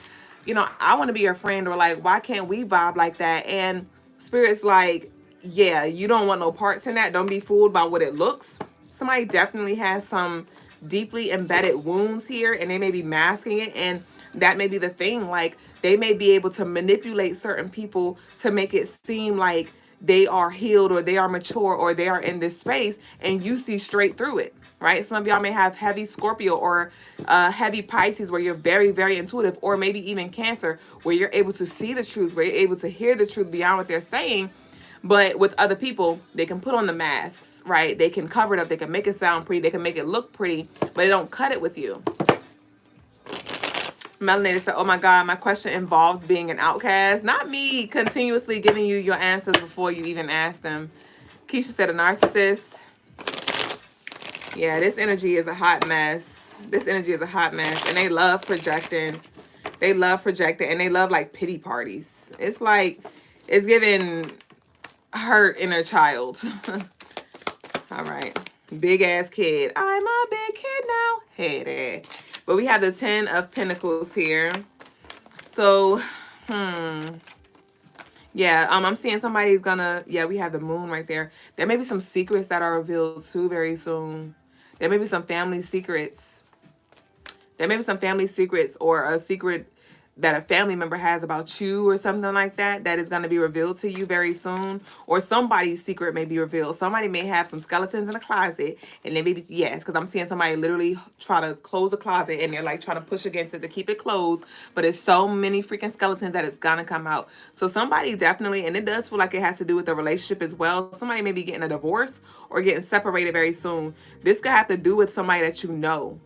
S1: you know, I want to be your friend, or like, why can't we vibe like that? And Spirit's like, yeah, you don't want no parts in that. Don't be fooled by what it looks. Somebody definitely has some deeply embedded wounds here, and they may be masking it. And that may be the thing. Like, they may be able to manipulate certain people to make it seem like they are healed, or they are mature, or they are in this space, and you see straight through it, right? Some of y'all may have heavy Scorpio, or heavy Pisces, where you're very, very intuitive, or maybe even Cancer, where you're able to see the truth, where you're able to hear the truth beyond what they're saying. But with other people, they can put on the masks, right? They can cover it up. They can make it sound pretty. They can make it look pretty, but they don't cut it with you. Melanated said, oh my God, my question involves being an outcast. Not me continuously giving you your answers before you even ask them. Keisha said, a narcissist. Yeah, this energy is a hot mess. This energy is a hot mess. And they love projecting. They love projecting. And they love like pity parties. It's like, it's giving hurt inner child. All right. Big ass kid. I'm a big kid now. Hey there. But we have the 10 of Pentacles here. So, yeah, I'm seeing somebody's gonna, yeah, we have the moon right there. There may be some secrets that are revealed too very soon. There may be some family secrets. There may be some family secrets or a secret that a family member has about you or something like that that is going to be revealed to you very soon. Or somebody's secret may be revealed. Somebody may have some skeletons in a closet and they may be, yes, because I'm seeing somebody literally try to close a closet and they're like trying to push against it to keep it closed. But it's so many freaking skeletons that it's going to come out. So somebody definitely, and it does feel like it has to do with the relationship as well. Somebody may be getting a divorce or getting separated very soon. This could have to do with somebody that you know.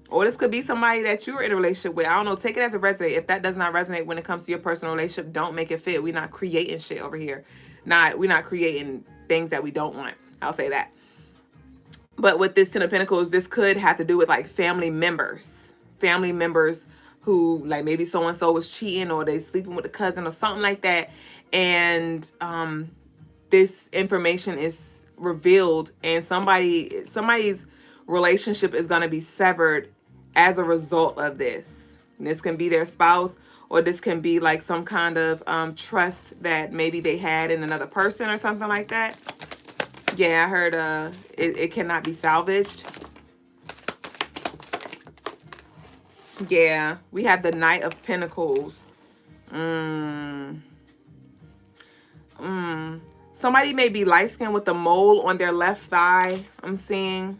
S1: Or this could be somebody that you're in a relationship with. I don't know. Take it as a resonate. If that does not resonate when it comes to your personal relationship, don't make it fit. We're not creating shit over here. We're not creating things that we don't want. I'll say that. But with this 10 of Pentacles, this could have to do with like family members. Family members who like maybe so-and-so was cheating or they sleeping with a cousin or something like that. And this information is revealed and somebody's relationship is going to be severed as a result of this. And this can be their spouse, or this can be like some kind of trust that maybe they had in another person or something like that. Yeah, I heard it cannot be salvaged. Yeah, we have the Knight of Pentacles. Somebody may be light-skinned with a mole on their left thigh. I'm seeing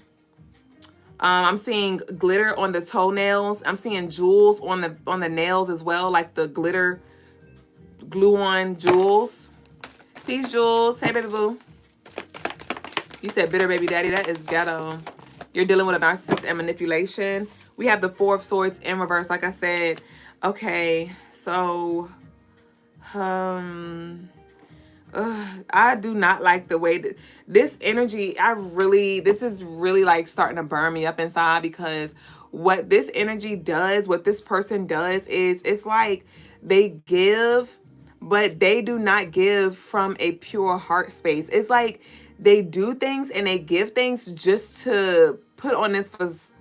S1: glitter on the toenails. I'm seeing jewels on the nails as well, like the glitter glue-on jewels. Peace, Jules. Hey, baby boo. You said bitter baby daddy. That is ghetto. You're dealing with a narcissist and manipulation. We have the Four of Swords in reverse, like I said. Okay, so I do not like the way that this energy, this is really like starting to burn me up inside, because what this energy does, what this person does is it's like they give, but they do not give from a pure heart space. It's like they do things and they give things just to put on this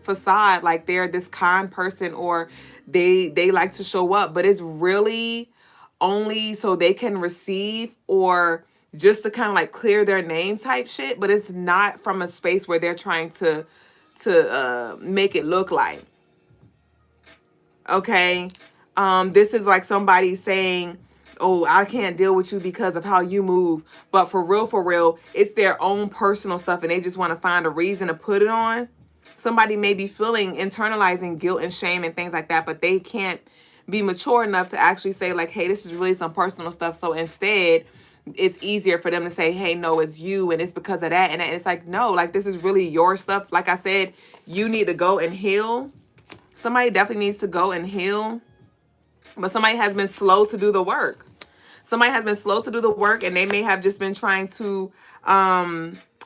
S1: facade like they're this kind person, or they like to show up, but it's really only so they can receive or just to kind of like clear their name type shit. But it's not from a space where they're trying to make it look like, okay, this is like somebody saying, oh, I can't deal with you because of how you move. But for real, it's their own personal stuff and they just want to find a reason to put it on. Somebody may be internalizing guilt and shame and things like that, but they can't be mature enough to actually say like, hey, this is really some personal stuff. So instead, it's easier for them to say, hey, no, it's you and it's because of that. And it's like, no, like this is really your stuff. Like I said, you need to go and heal. Somebody definitely needs to go and heal. But somebody has been slow to do the work. Somebody has been slow to do the work, and they may have just been trying to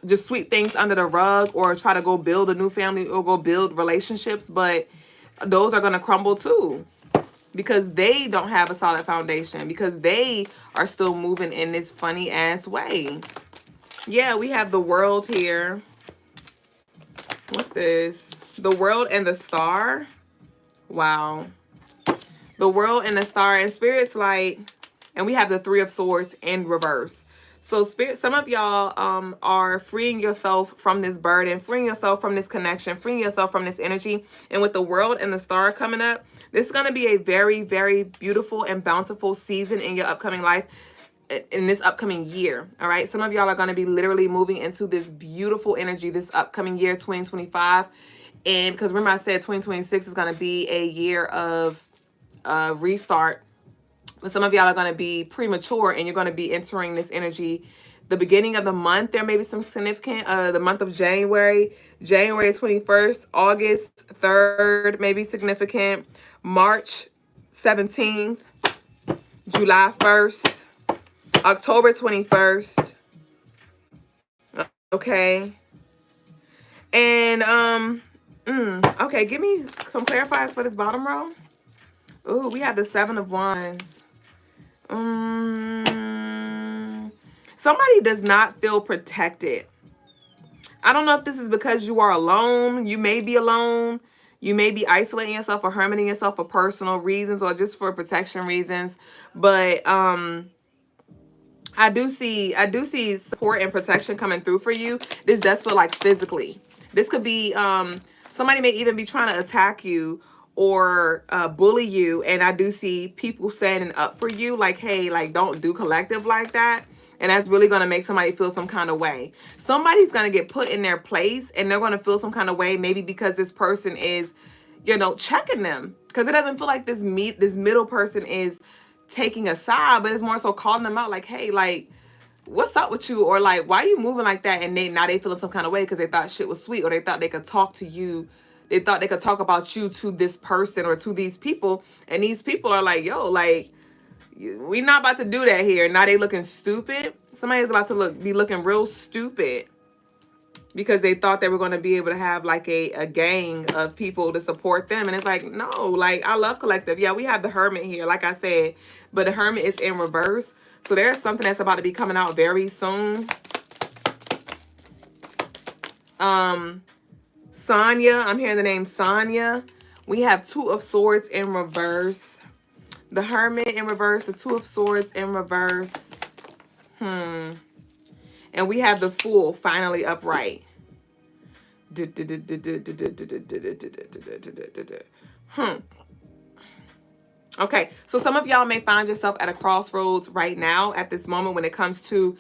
S1: just sweep things under the rug or try to go build a new family or go build relationships. But those are going to crumble too, because they don't have a solid foundation, because they are still moving in this funny ass way. Yeah, we have the World here. What's this? The World and the Star. Wow. The World and the Star, and Spirit's like, and we have the Three of Swords in reverse. So Spirit, some of y'all are freeing yourself from this burden, freeing yourself from this connection, freeing yourself from this energy. And with the World and the Star coming up, this is going to be a very, very beautiful and bountiful season in your upcoming life, in this upcoming year. All right. Some of y'all are going to be literally moving into this beautiful energy this upcoming year, 2025. And because remember I said 2026 is going to be a year of restart. But some of y'all are going to be premature and you're going to be entering this energy the beginning of the month. There may be some significant, the month of January 21st, August 3rd, may be significant, March 17th, July 1st, October 21st. Okay. And, okay, give me some clarifiers for this bottom row. Ooh, we have the Seven of Wands. Somebody does not feel protected. I don't know if this is because you are alone. You may be alone. You may be isolating yourself or hermiting yourself for personal reasons or just for protection reasons. But I do see support and protection coming through for you. This does feel like physically. This could be somebody may even be trying to attack you or bully you, and I do see people standing up for you, like, hey, like, don't do collective like that. And that's really going to make somebody feel some kind of way. Somebody's going to get put in their place, and they're going to feel some kind of way, maybe because this person is, you know, checking them, because it doesn't feel like this middle person is taking a side, but it's more so calling them out, like, hey, like, what's up with you? Or like, why are you moving like that? And now they feeling some kind of way because they thought shit was sweet, or they thought they could talk to you. They thought they could talk about you to this person or to these people. And these people are like, yo, like, we not about to do that here. Now they looking stupid. Somebody's about to be looking real stupid because they thought they were going to be able to have like a gang of people to support them. And it's like, no, like, I love collective. Yeah, we have the Hermit here, like I said, but the Hermit is in reverse. So there's something that's about to be coming out very soon. Sonya, I'm hearing the name Sonya. We have Two of Swords in reverse. The Hermit in reverse, the Two of Swords in reverse. And we have the Fool finally upright. Okay, so some of y'all may find yourself at a crossroads right now at this moment when it comes to,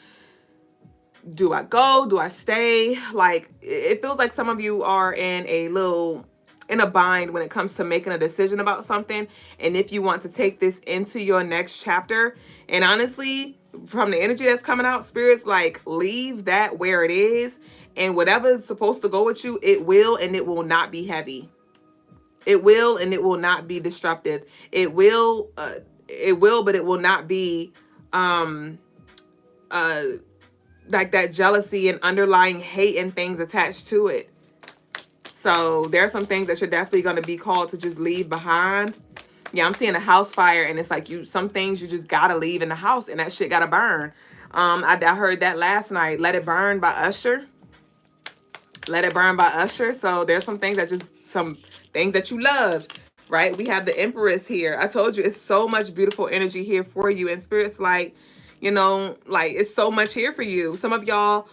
S1: do I go? Do I stay? Like, it feels like some of you are in a bind when it comes to making a decision about something, and if you want to take this into your next chapter. And honestly, from the energy that's coming out, spirits like, leave that where it is, and whatever is supposed to go with you, it will, and it will not be heavy. It will, and it will not be disruptive. It will, but it will not be like that jealousy and underlying hate and things attached to it. So there are some things that you're definitely going to be called to just leave behind. Yeah, I'm seeing a house fire, and it's like some things you just got to leave in the house, and that shit got to burn. I heard that last night. Let It Burn by Usher. Let It Burn by Usher. So there's some things that you loved, right? We have the Empress here. I told you, it's so much beautiful energy here for you, and spirits like, you know, like, it's so much here for you. Some of y'all,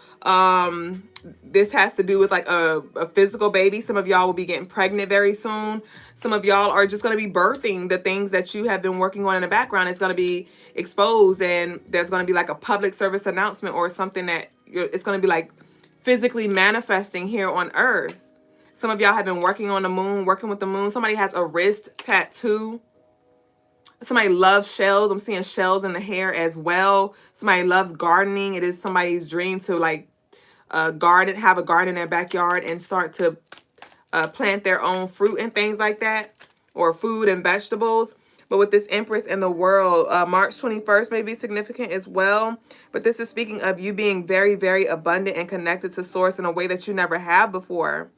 S1: this has to do with like a physical baby. Some of y'all will be getting pregnant very soon. Some of y'all are just going to be birthing the things that you have been working on in the background. It's going to be exposed, and there's going to be like a public service announcement or something that it's going to be like physically manifesting here on Earth. Some of y'all have been working on the moon, working with the moon. Somebody has a wrist tattoo. Somebody loves shells. I'm seeing shells in the hair as well. Somebody loves gardening. It is somebody's dream to like garden, have a garden in their backyard and start to plant their own fruit and things like that, or food and vegetables. But with this Empress in the world, March 21st may be significant as well. But this is speaking of you being very, very abundant and connected to source in a way that you never have before.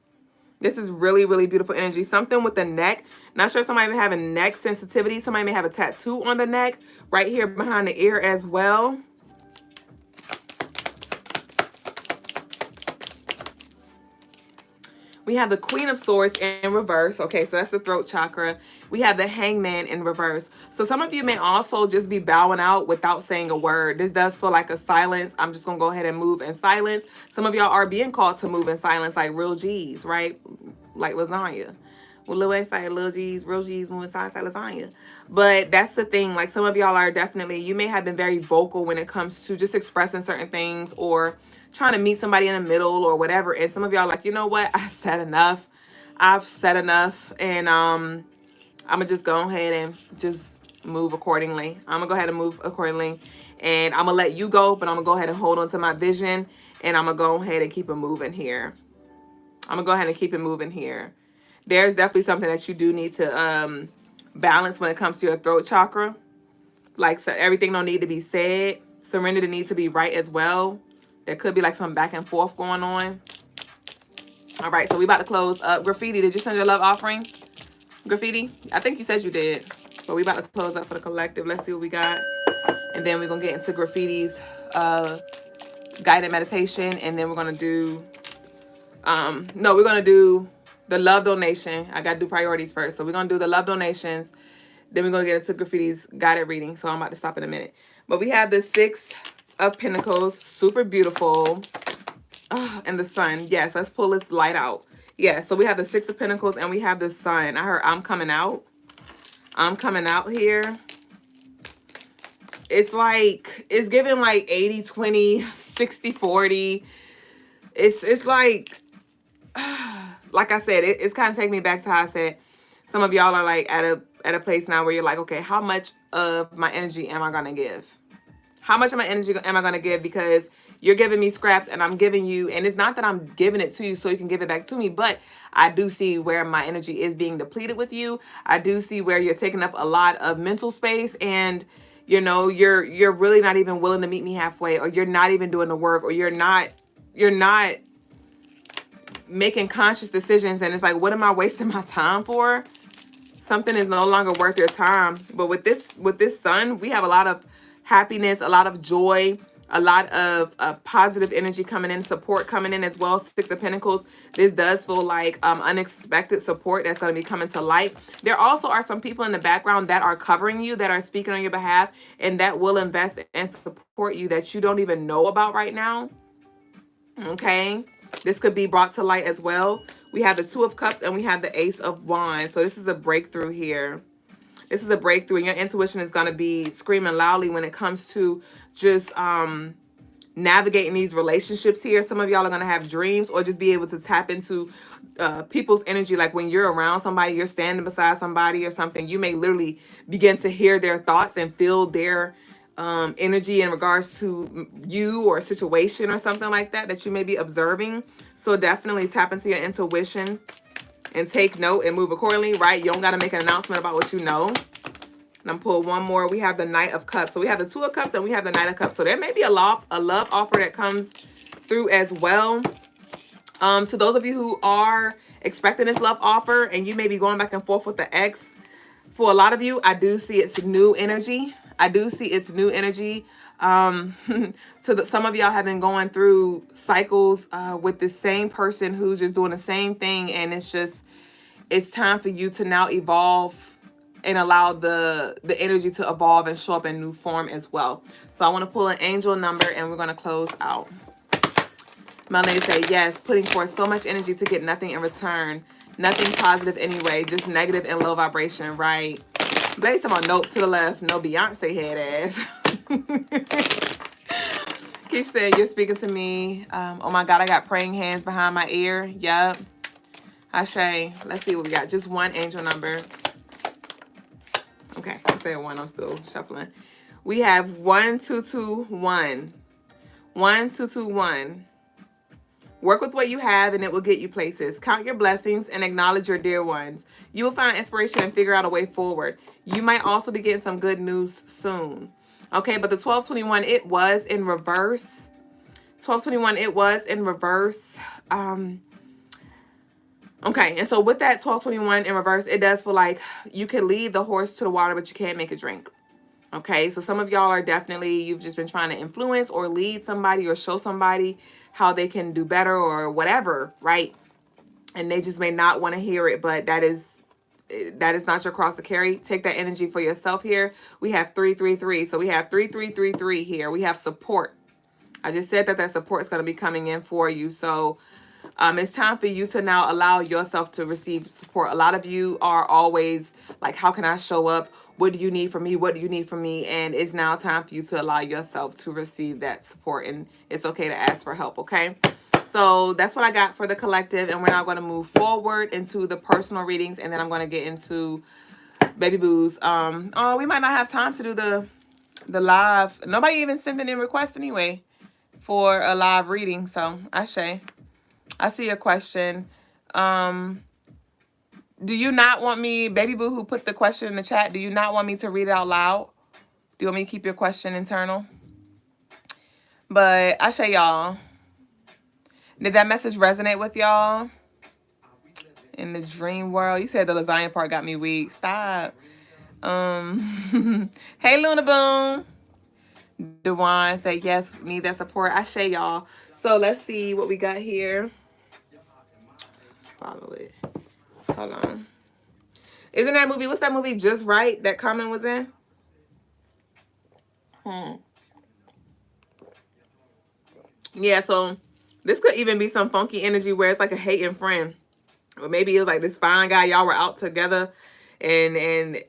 S1: This is really, really beautiful energy. Something with the neck. Not sure, somebody may have a neck sensitivity. Somebody may have a tattoo on the neck, right here behind the ear as well. We have the Queen of Swords in reverse. Okay, so that's the throat chakra. We have the Hangman in reverse. So some of you may also just be bowing out without saying a word. This does feel like a silence. I'm just going to go ahead and move in silence. Some of y'all are being called to move in silence, like real G's, right? Like lasagna. Well, little inside, little G's, real G's, move inside lasagna. But that's the thing. Like, some of y'all are definitely, you may have been very vocal when it comes to just expressing certain things or trying to meet somebody in the middle or whatever. And some of y'all like, you know what? I said enough. I've said enough. And I'm going to just go ahead and just move accordingly. I'm going to go ahead and move accordingly. And I'm going to let you go, but I'm going to go ahead and hold on to my vision. And I'm going to go ahead and keep it moving here. I'm going to go ahead and keep it moving here. There's definitely something that you do need to balance when it comes to your throat chakra. Like, so everything don't need to be said. Surrender to need to be right as well. There could be like some back and forth going on. All right, so we about to close up. Graffiti, did you send your love offering? Graffiti? I think you said you did. So we about to close up for the collective. Let's see what we got. And then we're going to get into Graffiti's guided meditation. And then we're going to do... we're going to do the love donation. I got to do priorities first. So we're going to do the love donations. Then we're going to get into Graffiti's guided reading. So I'm about to stop in a minute. But we have the Six of Pentacles. Super beautiful. Oh, and the Sun. Yes, let's pull this light out. Yeah, so we have the Six of Pentacles and we have the Sun. I heard I'm coming out. I'm coming out here. It's like, it's giving like 80-20, 60-40. It's like I said, it's kind of taking me back to how I said, some of y'all are like at a place now where you're like, okay, how much of my energy am I going to give? How much of my energy am I going to give? Because you're giving me scraps and I'm giving you, and it's not that I'm giving it to you so you can give it back to me, but I do see where my energy is being depleted with you. I do see where you're taking up a lot of mental space, and you know, you're really not even willing to meet me halfway, or you're not even doing the work, or you're not making conscious decisions. And it's like, what am I wasting my time for? Something is no longer worth your time. But with this Sun, we have a lot of happiness, a lot of joy, a lot of positive energy coming in, support coming in as well. Six of Pentacles. This does feel like unexpected support that's going to be coming to light. There also are some people in the background that are covering you, that are speaking on your behalf, and that will invest and support you that you don't even know about right now. Okay, this could be brought to light as well. We have the Two of Cups and we have the Ace of Wands. So this is a breakthrough here. This is a breakthrough, and your intuition is going to be screaming loudly when it comes to just navigating these relationships here. Some of y'all are going to have dreams or just be able to tap into people's energy. Like when you're around somebody, you're standing beside somebody or something, you may literally begin to hear their thoughts and feel their energy in regards to you or a situation or something like that you may be observing. So definitely tap into your intuition and take note and move accordingly, right? You don't got to make an announcement about what you know. And I'm pull one more. We have the Knight of Cups. So we have the Two of Cups and we have the Knight of Cups. So there may be a love offer that comes through as well. To those of you who are expecting this love offer and you may be going back and forth with the ex, for a lot of you, I do see it's new energy. I do see it's new energy. Some of y'all have been going through cycles with the same person who's just doing the same thing, and it's time for you to now evolve and allow the energy to evolve and show up in new form as well. So I want to pull an angel number and we're going to close out. My lady say, yes, putting forth so much energy to get nothing in return. Nothing positive anyway, just negative and low vibration, right? Based on note to the left, no Beyonce head ass. Keisha said, you're speaking to me. Oh my God, I got praying hands behind my ear. Yep. Ashe. Let's see what we got. Just one angel number. Okay, I said one. I'm still shuffling. We have 1221. 1221. Work with what you have and it will get you places. Count your blessings and acknowledge your dear ones. You will find inspiration and figure out a way forward. You might also be getting some good news soon. Okay, but the 1221, it was in reverse. 1221, it was in reverse. Okay, and so with that 1221 in reverse, it does feel like you can lead the horse to the water, but you can't make it drink. Okay, so some of y'all are definitely, you've just been trying to influence or lead somebody or show somebody how they can do better or whatever, right? And they just may not want to hear it, but that is not your cross to carry. Take that energy for yourself here. We have 333. So we have 3333 here. We have support. I just said that support is going to be coming in for you. So it's time for you to now allow yourself to receive support. A lot of you are always like, how can I show up? What do you need from me? What do you need from me? And it's now time for you to allow yourself to receive that support. And it's okay to ask for help, okay? So that's what I got for the collective. And we're now going to move forward into the personal readings. And then I'm going to get into baby boos. Oh, we might not have time to do the live. Nobody even sent in requests anyway for a live reading. So, Ashe. I see a question. Do you not want me, baby boo who put the question in the chat, do you not want me to read it out loud? Do you want me to keep your question internal? But Ashe, y'all. Did that message resonate with y'all? In the dream world. You said the lasagna part got me weak. Stop. Hey, Luna Boom. Dewan said, yes, need that support. Ashe, y'all. So let's see what we got here. Follow it. Hold on. Isn't that movie, what's that movie, Just Right, that Common was in? Yeah, so this could even be some funky energy where it's like a hating friend. Or maybe it was like this fine guy, y'all were out together and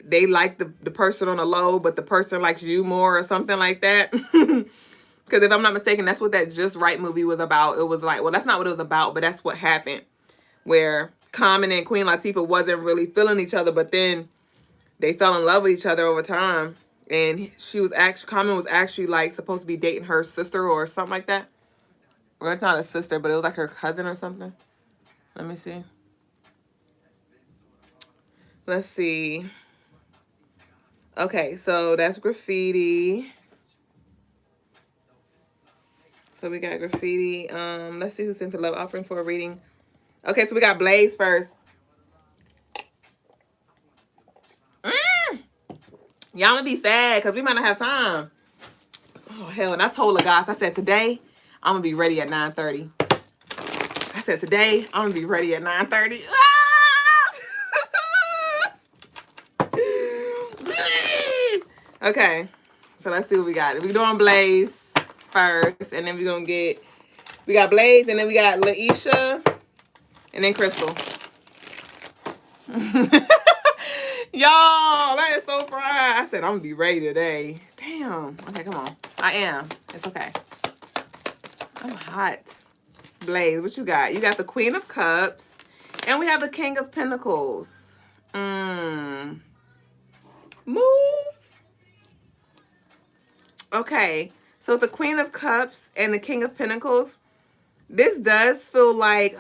S1: they like the person on the low, but the person likes you more or something like that. Because if I'm not mistaken, that's what that Just Right movie was about. It was like, well, that's not what it was about, but that's what happened. Where Common and Queen Latifah wasn't really feeling each other, but then they fell in love with each other over time. And Common was actually like supposed to be dating her sister or something like that. Or it's not a sister, but it was like her cousin or something. Let me see. Let's see. Okay, so that's graffiti. So we got graffiti. Let's see who sent the love offering for a reading. Okay, so we got Blaze first. Y'all gonna be sad because we might not have time. Oh hell, and I told Logas, I said today I'm gonna be ready at 9:30. I said today I'm gonna be ready at 9:30. Okay, so let's see what we got. We're doing Blaze first, and then we got Blaze, and then we got Laisha, and then Crystal. Y'all, that is so fried. I said I'm gonna be ready today. Damn. Okay, come on. I am. It's okay. I'm hot. Blaze, what you got? You got the Queen of Cups, and we have the King of Pentacles. Move. Okay, so the Queen of Cups and the King of Pentacles, this does feel like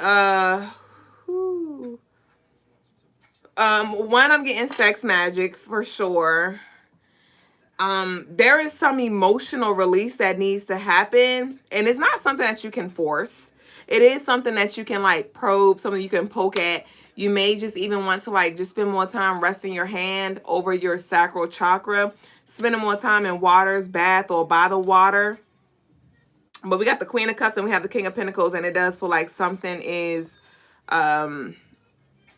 S1: one, I'm getting sex magic for sure. There is some emotional release that needs to happen, and it's not something that you can force. It is something that you can like probe, something you can poke at. You may just even want to like just spend more time resting your hand over your sacral chakra, spending more time in water's bath or by the water. But we got the Queen of Cups and we have the King of Pentacles, and it does feel like something is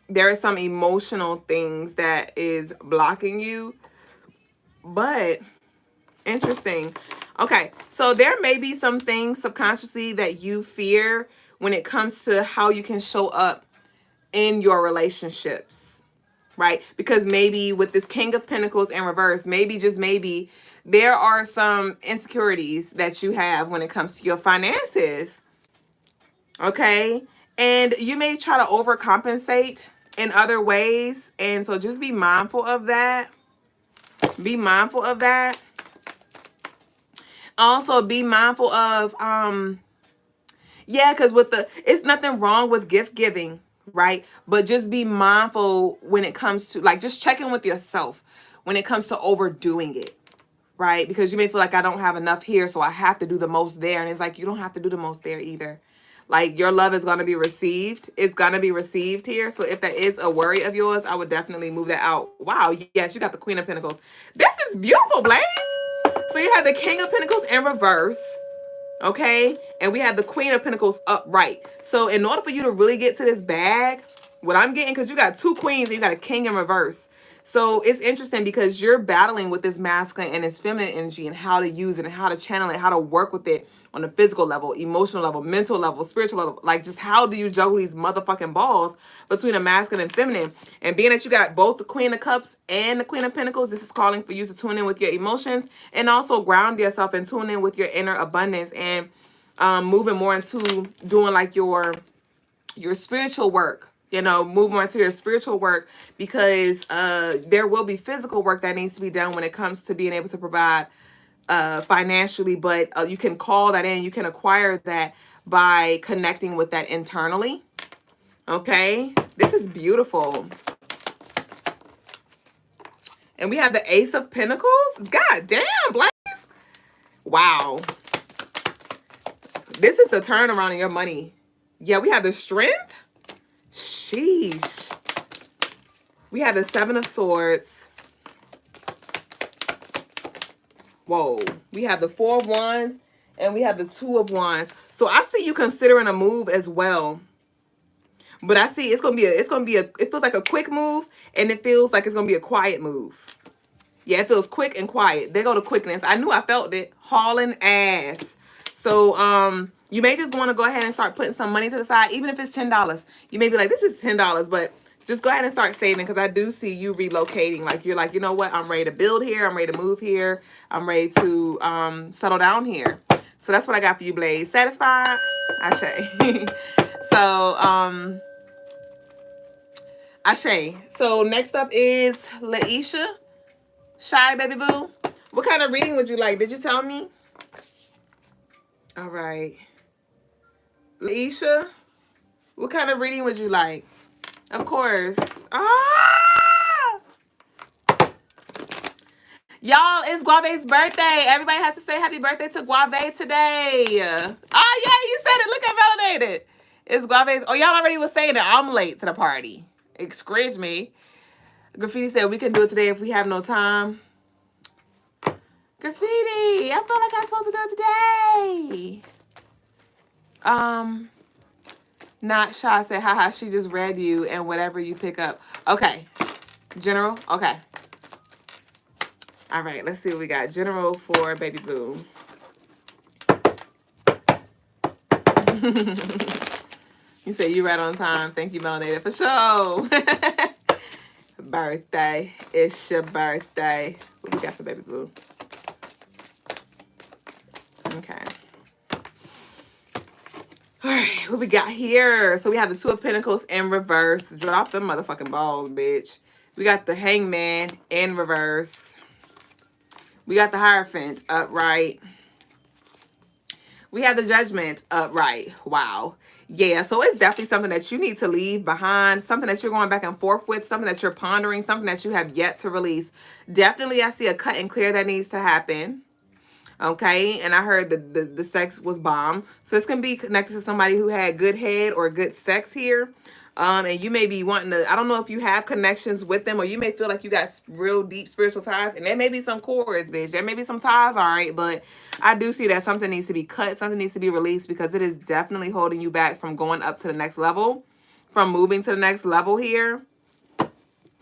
S1: there are some emotional things that is blocking you. But interesting. Okay, so there may be some things subconsciously that you fear when it comes to how you can show up in your relationships, right? Because maybe with this King of Pentacles in reverse, maybe, just maybe, there are some insecurities that you have when it comes to your finances, okay? And you may try to overcompensate in other ways, and so just be mindful of that. Be mindful of that. Also, be mindful of, yeah, because it's nothing wrong with gift giving, right? But just be mindful when it comes to, like, just check in with yourself when it comes to overdoing it, right? Because you may feel like I don't have enough here, so I have to do the most there. And it's like, you don't have to do the most there either. Like, your love is going to be received. It's going to be received here. So if that is a worry of yours, I would definitely move that out. Wow, yes, you got the Queen of Pentacles. This is beautiful, Blaze. So you have the King of Pentacles in reverse, okay? And we have the Queen of Pentacles upright. So in order for you to really get to this bag, what I'm getting, because you got two queens and you got a king in reverse. So it's interesting because you're battling with this masculine and this feminine energy and how to use it and how to channel it, how to work with it on a physical level, emotional level, mental level, spiritual level. Like, just how do you juggle these motherfucking balls between a masculine and feminine? And being that you got both the Queen of Cups and the Queen of Pentacles, this is calling for you to tune in with your emotions and also ground yourself and tune in with your inner abundance and moving more into doing like your spiritual work. You know, move more into your spiritual work, because there will be physical work that needs to be done when it comes to being able to provide financially, but you can call that in. You can acquire that by connecting with that internally. Okay, this is beautiful. And we have the Ace of Pentacles. God damn, Blaze. Wow. This is a turnaround in your money. Yeah, we have the Strength. Sheesh. We have the Seven of Swords. Whoa. We have the Four of Wands and we have the Two of Wands. So I see you considering a move as well. But I see it's gonna be it feels like a quick move, and it feels like it's gonna be a quiet move. Yeah, it feels quick and quiet. There go the quickness. I knew I felt it. Hauling ass. So you may just want to go ahead and start putting some money to the side, even if it's $10. You may be like, this is $10, but just go ahead and start saving, because I do see you relocating. Like, you're like, you know what? I'm ready to build here. I'm ready to move here. I'm ready to settle down here. So that's what I got for you, Blaze. Satisfied? Ashe. So Ashe. So next up is Laisha. Shy, baby boo. What kind of reading would you like? Did you tell me? All right. Laisha, what kind of reading would you like? Of course. Ah! Y'all, it's Guave's birthday. Everybody has to say happy birthday to Guave today. Oh, yeah, you said it. Look at Validated. It's Guave's. Oh, y'all already was saying it. I'm late to the party. Excuse me. Graffiti said we can do it today if we have no time. Graffiti, I feel like I'm supposed to do it today. Not Shy said, haha, she just read you and whatever you pick up. Okay. General? Okay. All right, let's see what we got. General for Baby Boo. You said you right on time. Thank you, Melanated, for sure. Birthday. It's your birthday. What we got for Baby Boo? Okay. All right, what we got here? So we have the Two of Pentacles in reverse. Drop them motherfucking balls, bitch. We got the Hangman in reverse. We got the Hierophant upright. We have the Judgment upright. Wow. Yeah, so it's definitely something that you need to leave behind, something that you're going back and forth with, something that you're pondering, something that you have yet to release. Definitely, I see a cut and clear that needs to happen. Okay, and I heard the sex was bomb. So it's going to be connected to somebody who had good head or good sex here. And you may be wanting to, I don't know if you have connections with them, or you may feel like you got real deep spiritual ties, and there may be some cords, bitch. There may be some ties, all right, but I do see that something needs to be cut, something needs to be released, because it is definitely holding you back from going up to the next level, from moving to the next level here.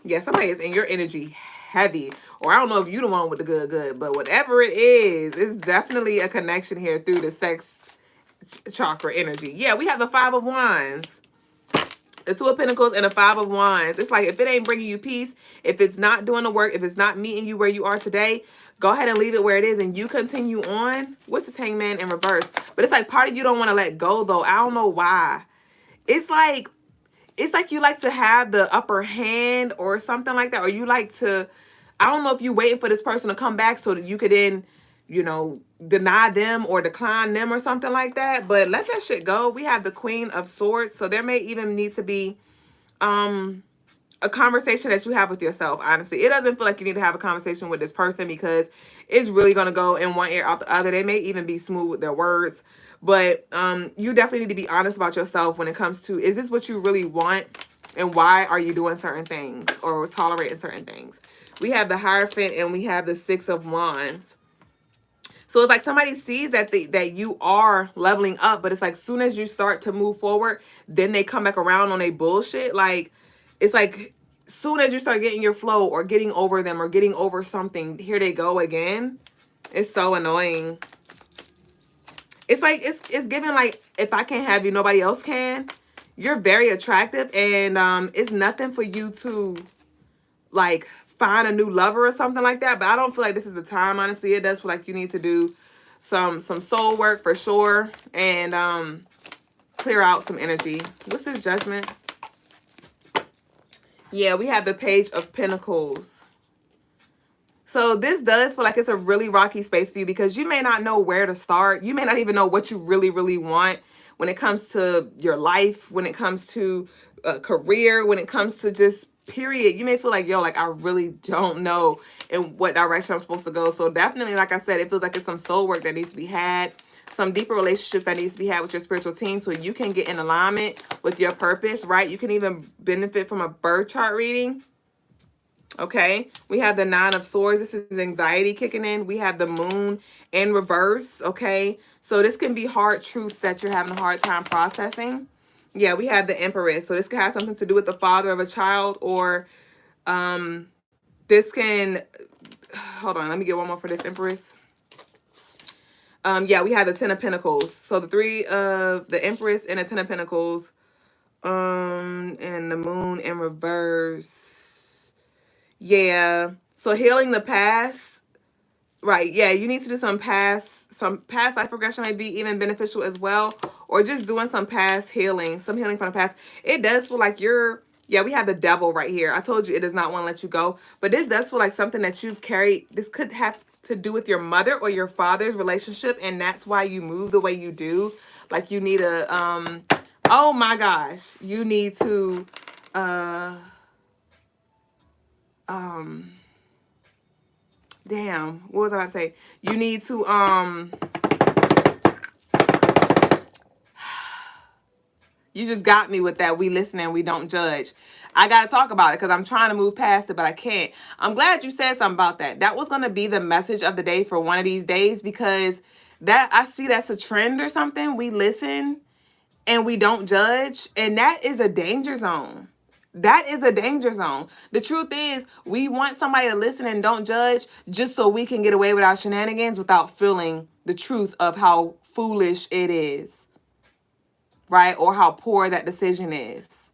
S1: Yeah, somebody is in your energy heavy, or I don't know if you the one with the good, but whatever it is, it's definitely a connection here through the sex chakra energy. Yeah, we have the Five of Wands. The Two of Pentacles and the Five of Wands. It's like, if it ain't bringing you peace, if it's not doing the work, if it's not meeting you where you are today, go ahead and leave it where it is and you continue on. What's this Hangman in reverse? But it's like part of you don't want to let go, though. I don't know why. It's like you like to have the upper hand or something like that. Or you like to, I don't know if you're waiting for this person to come back so that you could then, you know, deny them or decline them or something like that. But let that shit go. We have the Queen of Swords. So there may even need to be a conversation that you have with yourself, honestly. It doesn't feel like you need to have a conversation with this person, because it's really going to go in one ear out the other. They may even be smooth with their words. But you definitely need to be honest about yourself when it comes to, is this what you really want? And why are you doing certain things or tolerating certain things? We have the Hierophant and we have the Six of Wands. So it's like somebody sees that that you are leveling up, but it's like soon as you start to move forward, then they come back around on a bullshit. Like, it's like soon as you start getting your flow or getting over them or getting over something, here they go again. It's so annoying. It's like, it's giving like, if I can't have you, nobody else can. You're very attractive, and it's nothing for you to like find a new lover or something like that. But I don't feel like this is the time, honestly. It does feel like you need to do some soul work for sure, and clear out some energy. What's this Judgment? Yeah, we have the Page of Pentacles. So this does feel like it's a really rocky space for you, because you may not know where to start. You may not even know what you really, really want when it comes to your life, when it comes to career, when it comes to just period. You may feel like, yo, like I really don't know in what direction I'm supposed to go. So definitely, like I said, it feels like it's some soul work that needs to be had, some deeper relationships that needs to be had with your spiritual team, so you can get in alignment with your purpose, right? You can even benefit from a birth chart reading. Okay, we have the Nine of Swords. This is anxiety kicking in. We have the Moon in reverse. Okay, so this can be hard truths that you're having a hard time processing. Yeah, we have the Empress. So this can have something to do with the father of a child, or this can, hold on, let me get one more for this Empress. Yeah, we have the Ten of Pentacles. So the three of the Empress and the Ten of Pentacles, and the Moon in reverse. Yeah. So healing the past. Right. Yeah, you need to do some past life regression may be even beneficial as well, or just doing some past healing, some healing from the past. It does feel like yeah, we have the Devil right here. I told you it does not want to let you go, but this does feel like something that you've carried. This could have to do with your mother or your father's relationship, and that's why you move the way you do. Like you need a oh my gosh, you need to damn, what was I about to say? You need to you just got me with that. We listen and we don't judge. I got to talk about it because I'm trying to move past it, but I can't. I'm glad you said something about that. That was going to be the message of the day for one of these days, because that, I see that's a trend or something. We listen and we don't judge, and that is a danger zone. That is a danger zone. The truth is, we want somebody to listen and don't judge just so we can get away with our shenanigans without feeling the truth of how foolish it is, right? Or how poor that decision is,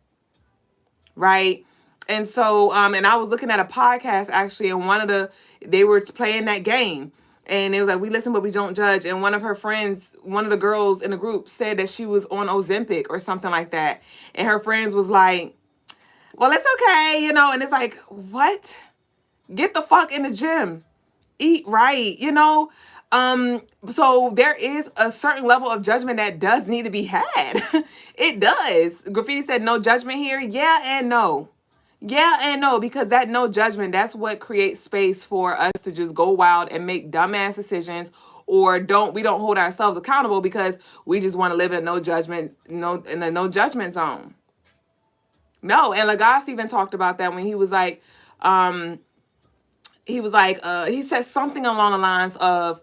S1: right? And so, and I was looking at a podcast actually, and they were playing that game. And it was like, we listen, but we don't judge. And one of her friends, one of the girls in the group, said that she was on Ozempic or something like that. And her friends was like, well, it's okay, you know. And it's like, what? Get the fuck in the gym. Eat right, you know. So there is a certain level of judgment that does need to be had. It does. Graffiti said no judgment here. Yeah and no. Yeah and no, because that no judgment, that's what creates space for us to just go wild and make dumbass decisions, or we don't hold ourselves accountable because we just want to live in a no judgment zone. No, and Logas even talked about that when he was like, he said something along the lines of,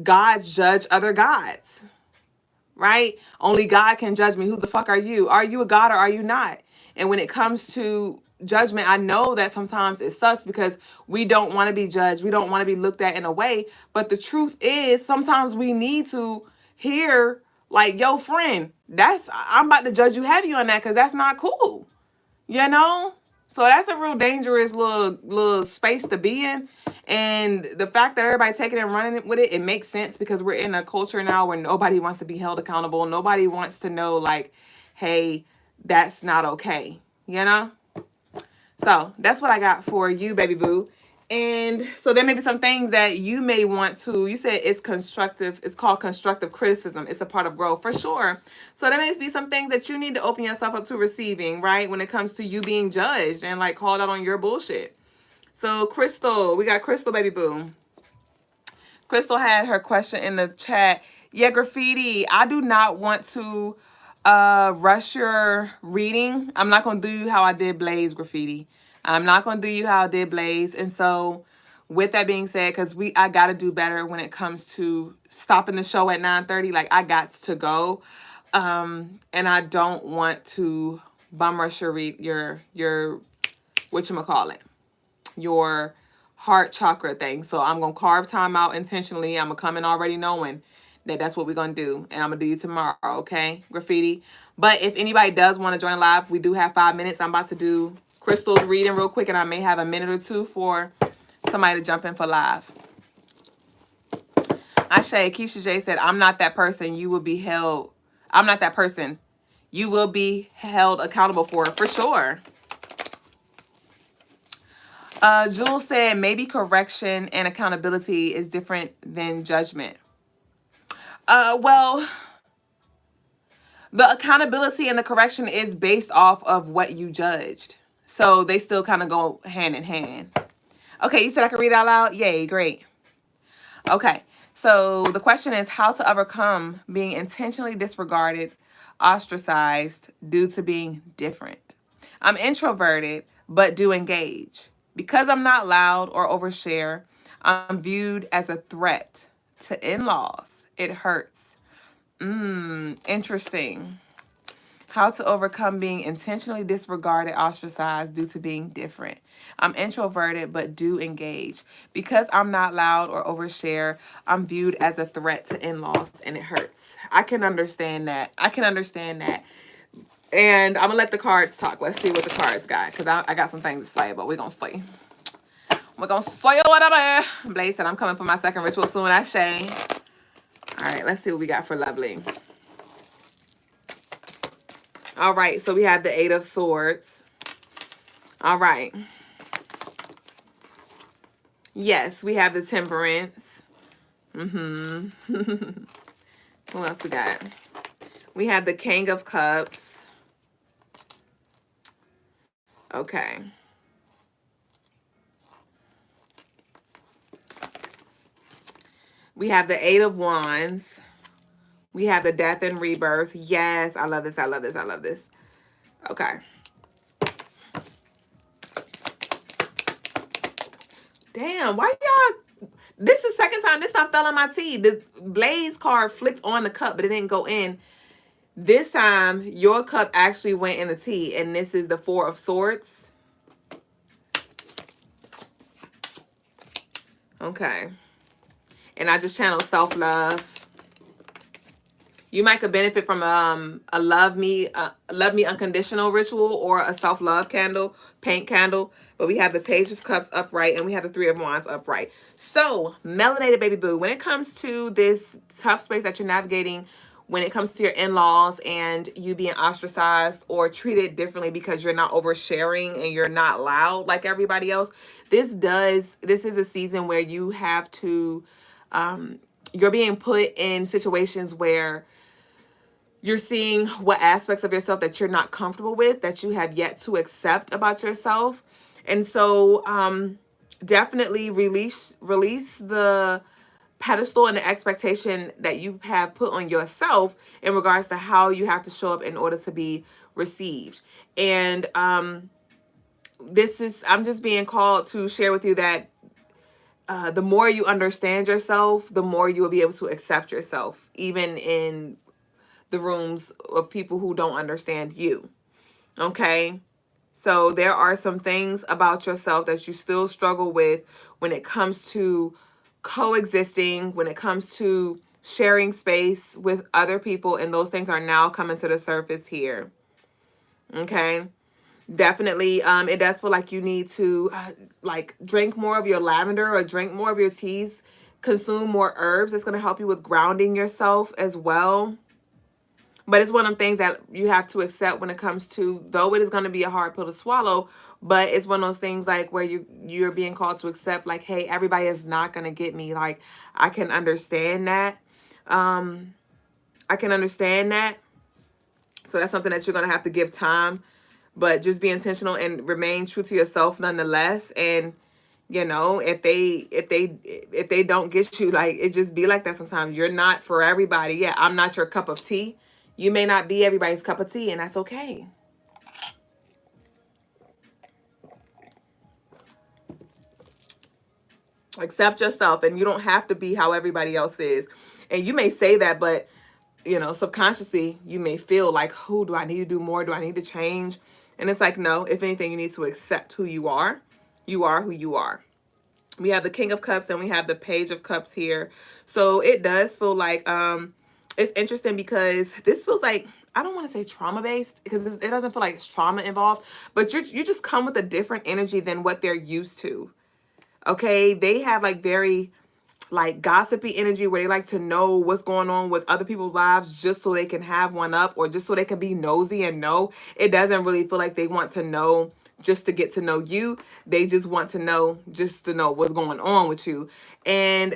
S1: gods judge other gods, right? Only God can judge me. Who the fuck are you? Are you a god or are you not? And when it comes to judgment, I know that sometimes it sucks because we don't want to be judged. We don't want to be looked at in a way. But the truth is, sometimes we need to hear, like, yo, friend, I'm about to judge you heavy on that because that's not cool. You know? So that's a real dangerous little space to be in. And the fact that everybody's taking it and running with it, it makes sense because we're in a culture now where nobody wants to be held accountable. Nobody wants to know, like, hey, that's not okay. You know? So that's what I got for you, baby boo. And so there may be some things that you may want to, you said it's constructive, it's called constructive criticism. It's a part of growth for sure. So there may be some things that you need to open yourself up to receiving, right? When it comes to you being judged and like called out on your bullshit. So Crystal, we got Crystal, baby boo. Crystal had her question in the chat. Yeah, Graffiti, I do not want to rush your reading. I'm not going to do you how I did Blaze, Graffiti. I'm not going to do you how I did Blaze. And so with that being said, because I got to do better when it comes to stopping the show at 9:30. Like, I got to go. And I don't want to bum rush your whatchamacallit, your heart chakra thing. So I'm going to carve time out intentionally. I'm going to come in already knowing that that's what we're going to do. And I'm going to do you tomorrow, okay, Graffiti? But if anybody does want to join live, we do have 5 minutes. I'm about to do Crystal's reading real quick, and I may have a minute or two for somebody to jump in for live. Keisha J said, I'm not that person. You will be held. I'm not that person. You will be held accountable for sure. Jules said, maybe correction and accountability is different than judgment. Well, the accountability and the correction is based off of what you judged. So they still kind of go hand in hand. Okay, you said I could read out loud? Yay, great. Okay, so the question is how to overcome being intentionally disregarded, ostracized due to being different. I'm introverted, but do engage. Because I'm not loud or overshare, I'm viewed as a threat to in-laws. It hurts. Interesting. How to overcome being intentionally disregarded, ostracized due to being different. I'm introverted but do engage. Because I'm not loud or overshare, I'm viewed as a threat to in-laws and it hurts. I can understand that. I can understand that. And I'm going to let the cards talk. Let's see what the cards got, because I got some things to say, but we're going to see. We're going to say whatever. Blaze said, I'm coming for my second ritual soon. I say. All right, let's see what we got for Lovely. All right, so we have the Eight of Swords. All right. Yes, we have the Temperance. Who else we got? We have the King of Cups. Okay. We have the Eight of Wands. We have the Death and Rebirth. Yes, I love this. I love this. I love this. Okay. Damn, why y'all... This is the second time this time fell on my tea. The Blaze card flipped on the cup, but it didn't go in. This time, your cup actually went in the tea, and this is the Four of Swords. Okay. And I just channeled self-love. You might could benefit from a love me unconditional ritual or a self-love candle, paint candle. But we have the Page of Cups upright and we have the Three of Wands upright. So, melanated baby boo, when it comes to this tough space that you're navigating, when it comes to your in-laws and you being ostracized or treated differently because you're not oversharing and you're not loud like everybody else, this is a season where you have to, you're being put in situations where you're seeing what aspects of yourself that you're not comfortable with, that you have yet to accept about yourself. And so definitely release the pedestal and the expectation that you have put on yourself in regards to how you have to show up in order to be received. And I'm just being called to share with you that the more you understand yourself, the more you will be able to accept yourself, even in the rooms of people who don't understand you. Okay? So there are some things about yourself that you still struggle with when it comes to coexisting, when it comes to sharing space with other people, and those things are now coming to the surface here. Okay? Definitely, it does feel like you need to like drink more of your lavender or drink more of your teas, consume more herbs. It's going to help you with grounding yourself as well. But it's one of the things that you have to accept when it comes to, though it is going to be a hard pill to swallow, but it's one of those things like where you're being called to accept, like, hey, everybody is not going to get me. Like, I can understand that. I can understand that. So that's something that you're going to have to give time, but just be intentional and remain true to yourself nonetheless. And, you know, if they don't get you, like, it just be like that sometimes. You're not for everybody. Yeah, I'm not your cup of tea. You may not be everybody's cup of tea, and that's okay. Accept yourself, and you don't have to be how everybody else is. And you may say that, but, you know, subconsciously, you may feel like, who do I need to do more? Do I need to change? And it's like, no, if anything, you need to accept who you are. You are who you are. We have the King of Cups and we have the Page of Cups here. So it does feel like, it's interesting because this feels like, I don't want to say trauma-based because it doesn't feel like it's trauma involved, but you just come with a different energy than what they're used to. Okay? They have like very like gossipy energy where they like to know what's going on with other people's lives just so they can have one up or just so they can be nosy and know. It doesn't really feel like they want to know just to get to know you. They just want to know just to know what's going on with you. And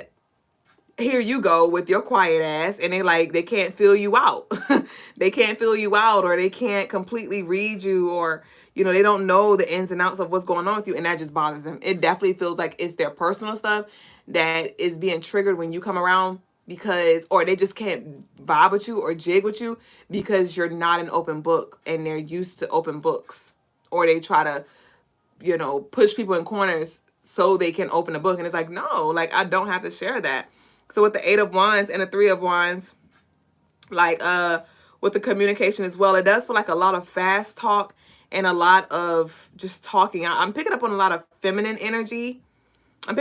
S1: here you go with your quiet ass, and they can't feel you out. They can't feel you out, or they can't completely read you, or, you know, they don't know the ins and outs of what's going on with you, and that just bothers them. It definitely feels like it's their personal stuff that is being triggered when you come around, because, or they just can't vibe with you or jig with you because you're not an open book and they're used to open books, or they try to, you know, push people in corners so they can open a book. And it's like, no, like, I don't have to share that. So with the Eight of Wands and the Three of Wands, like, with the communication as well. It does feel like a lot of fast talk and a lot of just talking. I'm picking up on a lot of feminine energy. So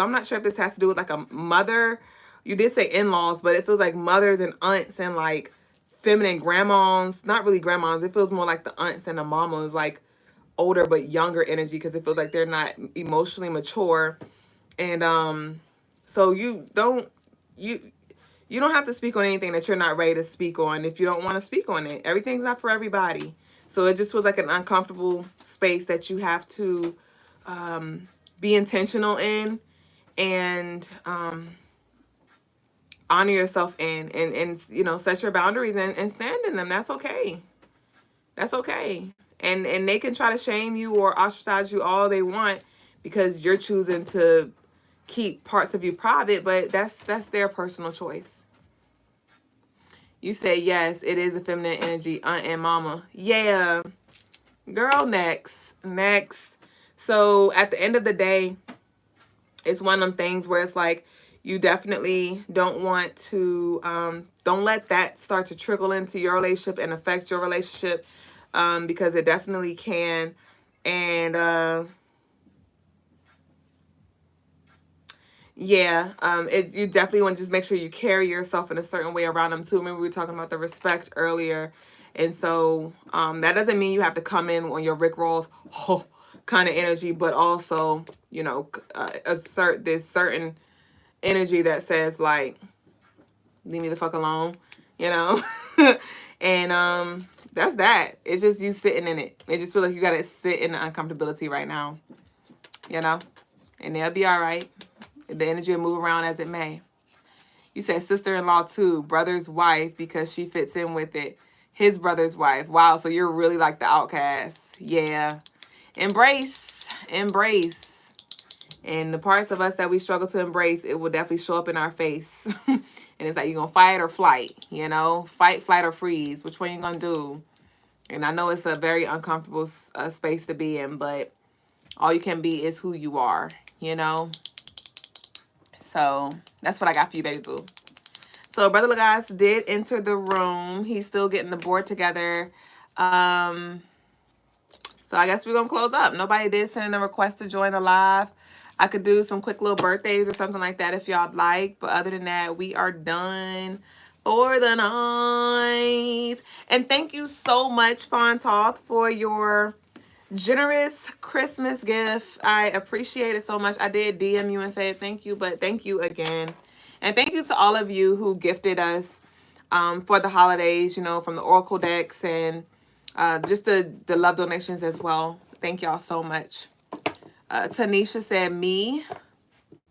S1: I'm not sure if this has to do with like a mother. You did say in-laws, but it feels like mothers and aunts and like feminine grandmas. Not really grandmas. It feels more like the aunts and the mamas, like older but younger energy, because it feels like they're not emotionally mature. And so you don't have to speak on anything that you're not ready to speak on if you don't want to speak on it. Everything's not for everybody. So it just was like an uncomfortable space that you have to be intentional in, and honor yourself in, and set your boundaries and stand in them. That's okay. And they can try to shame you or ostracize you all they want because you're choosing to keep parts of you private, but that's their personal choice. You say, yes, it is a feminine energy, aunt and mama. Yeah, girl, next. So at the end of the day, it's one of them things where it's like, you definitely don't want to, don't let that start to trickle into your relationship and affect your relationship, because it definitely can. And yeah, you definitely want to just make sure you carry yourself in a certain way around them too. Remember we were talking about the respect earlier. And so that doesn't mean you have to come in on your Rick Ross kind of energy, but also, assert this certain energy that says like, leave me the fuck alone, and that's that. It's just you sitting in it. It just feel like you gotta sit in the uncomfortability right now, and they'll be all right. The energy will move around as it may. You said sister-in-law too, brother's wife, because she fits in with it. His brother's wife. Wow, so you're really like the outcast. Yeah. Embrace. And the parts of us that we struggle to embrace, it will definitely show up in our face. And it's like, you're going to fight or flight, Fight, flight, or freeze. Which one you going to do? And I know it's a very uncomfortable space to be in, but all you can be is who you are, So that's what I got for you, baby boo. So Brother Logas did enter the room. He's still getting the board together. So I guess we're going to close up. Nobody did send in a request to join the live. I could do some quick little birthdays or something like that if y'all like. But other than that, we are done for the night. And thank you so much, Fontoth, for your generous Christmas gift. I appreciate it so much. I did DM you and say thank you, but thank you again. And thank you to all of you who gifted us for the holidays, from the Oracle decks and just the love donations as well. Thank y'all so much. Tanisha said, me?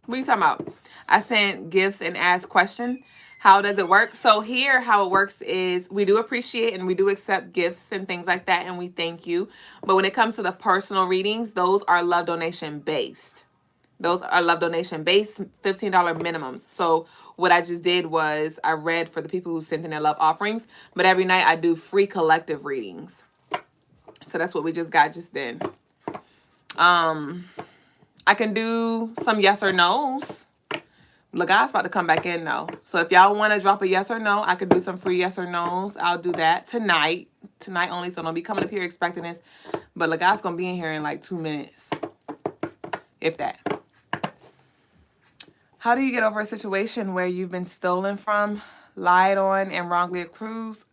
S1: What are you talking about? I sent gifts and asked question. How does it work? So here, how it works is we do appreciate and we do accept gifts and things like that, and we thank you. But when it comes to the personal readings, those are love donation based. $15 minimums. So what I just did was I read for the people who sent in their love offerings, but every night I do free collective readings. So that's what we just got just then. I can do some yes or no's. Logas about to come back in though. So if y'all want to drop a yes or no, I could do some free yes or no's. I'll do that tonight. Tonight only, so don't be coming up here expecting this. But Logas gonna be in here in like 2 minutes. If that. How do you get over a situation where you've been stolen from, lied on, and wrongly accused,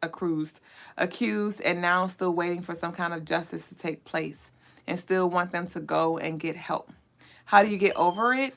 S1: and now still waiting for some kind of justice to take place and still want them to go and get help? How do you get over it?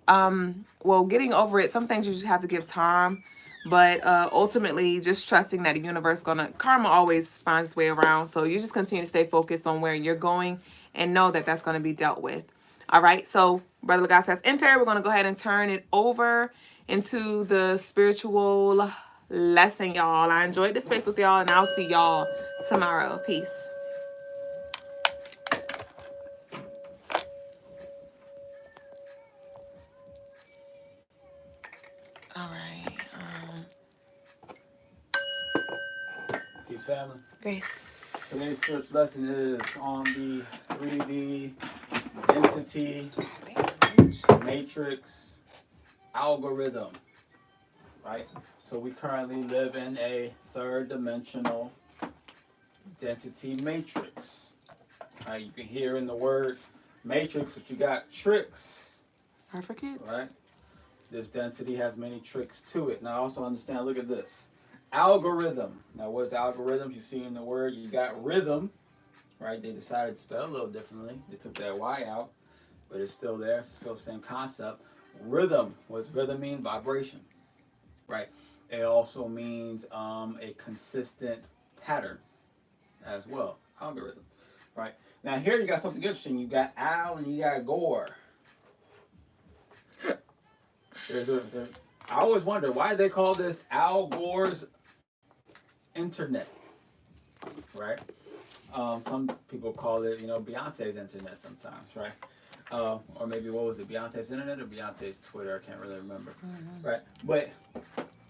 S1: Well, getting over it, some things you just have to give time, but ultimately just trusting that the universe karma always finds its way around. So you just continue to stay focused on where you're going and know that that's going to be dealt with. All right. So Brother Logas has entered. We're going to go ahead and turn it over into the spiritual lesson, y'all. I enjoyed this space with y'all, and I'll see y'all tomorrow. Peace. All right.
S2: Peace, family.
S1: Grace.
S2: Today's spiritual lesson is on the 3D density matrix algorithm, right? So we currently live in a third dimensional density matrix. Right? You can hear in the word matrix, but you got tricks.
S1: Are for kids.
S2: Right? This density has many tricks to it. Now also understand, look at this. Algorithm. Now what's algorithms? You see in the word, you got rhythm. Right? They decided to spell a little differently. They took that Y out, but it's still there. It's still the same concept. Rhythm. What's rhythm mean? Vibration. Right? It also means a consistent pattern as well. Algorithm. Right? Now here you got something interesting. You got Al and you got Gore. I always wonder, why do they call this Al Gore's internet? Right? Some people call it, Beyonce's internet sometimes, right? Or maybe, what was it, Beyonce's internet or Beyonce's Twitter? I can't really remember. Right? But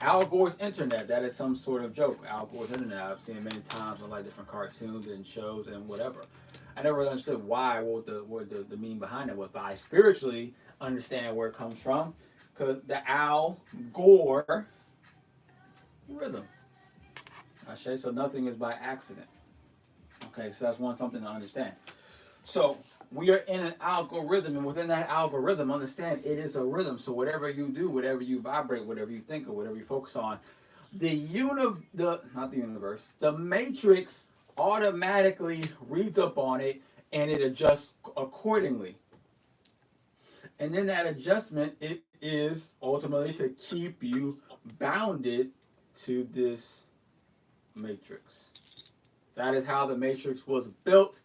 S2: Al Gore's internet, that is some sort of joke. Al Gore's internet, I've seen it many times on like different cartoons and shows and whatever. I never really understood why, what the meaning behind it was, but I spiritually understand where it comes from, because the Al Gore rhythm. I say so. Nothing is by accident. Okay, so that's something to understand. So we are in an algorithm, and within that algorithm, understand it is a rhythm. So whatever you do, whatever you vibrate, whatever you think, or whatever you focus on, the matrix automatically reads up on it, and it adjusts accordingly. And then that adjustment, it is ultimately to keep you bounded to this matrix. That is how the matrix was built.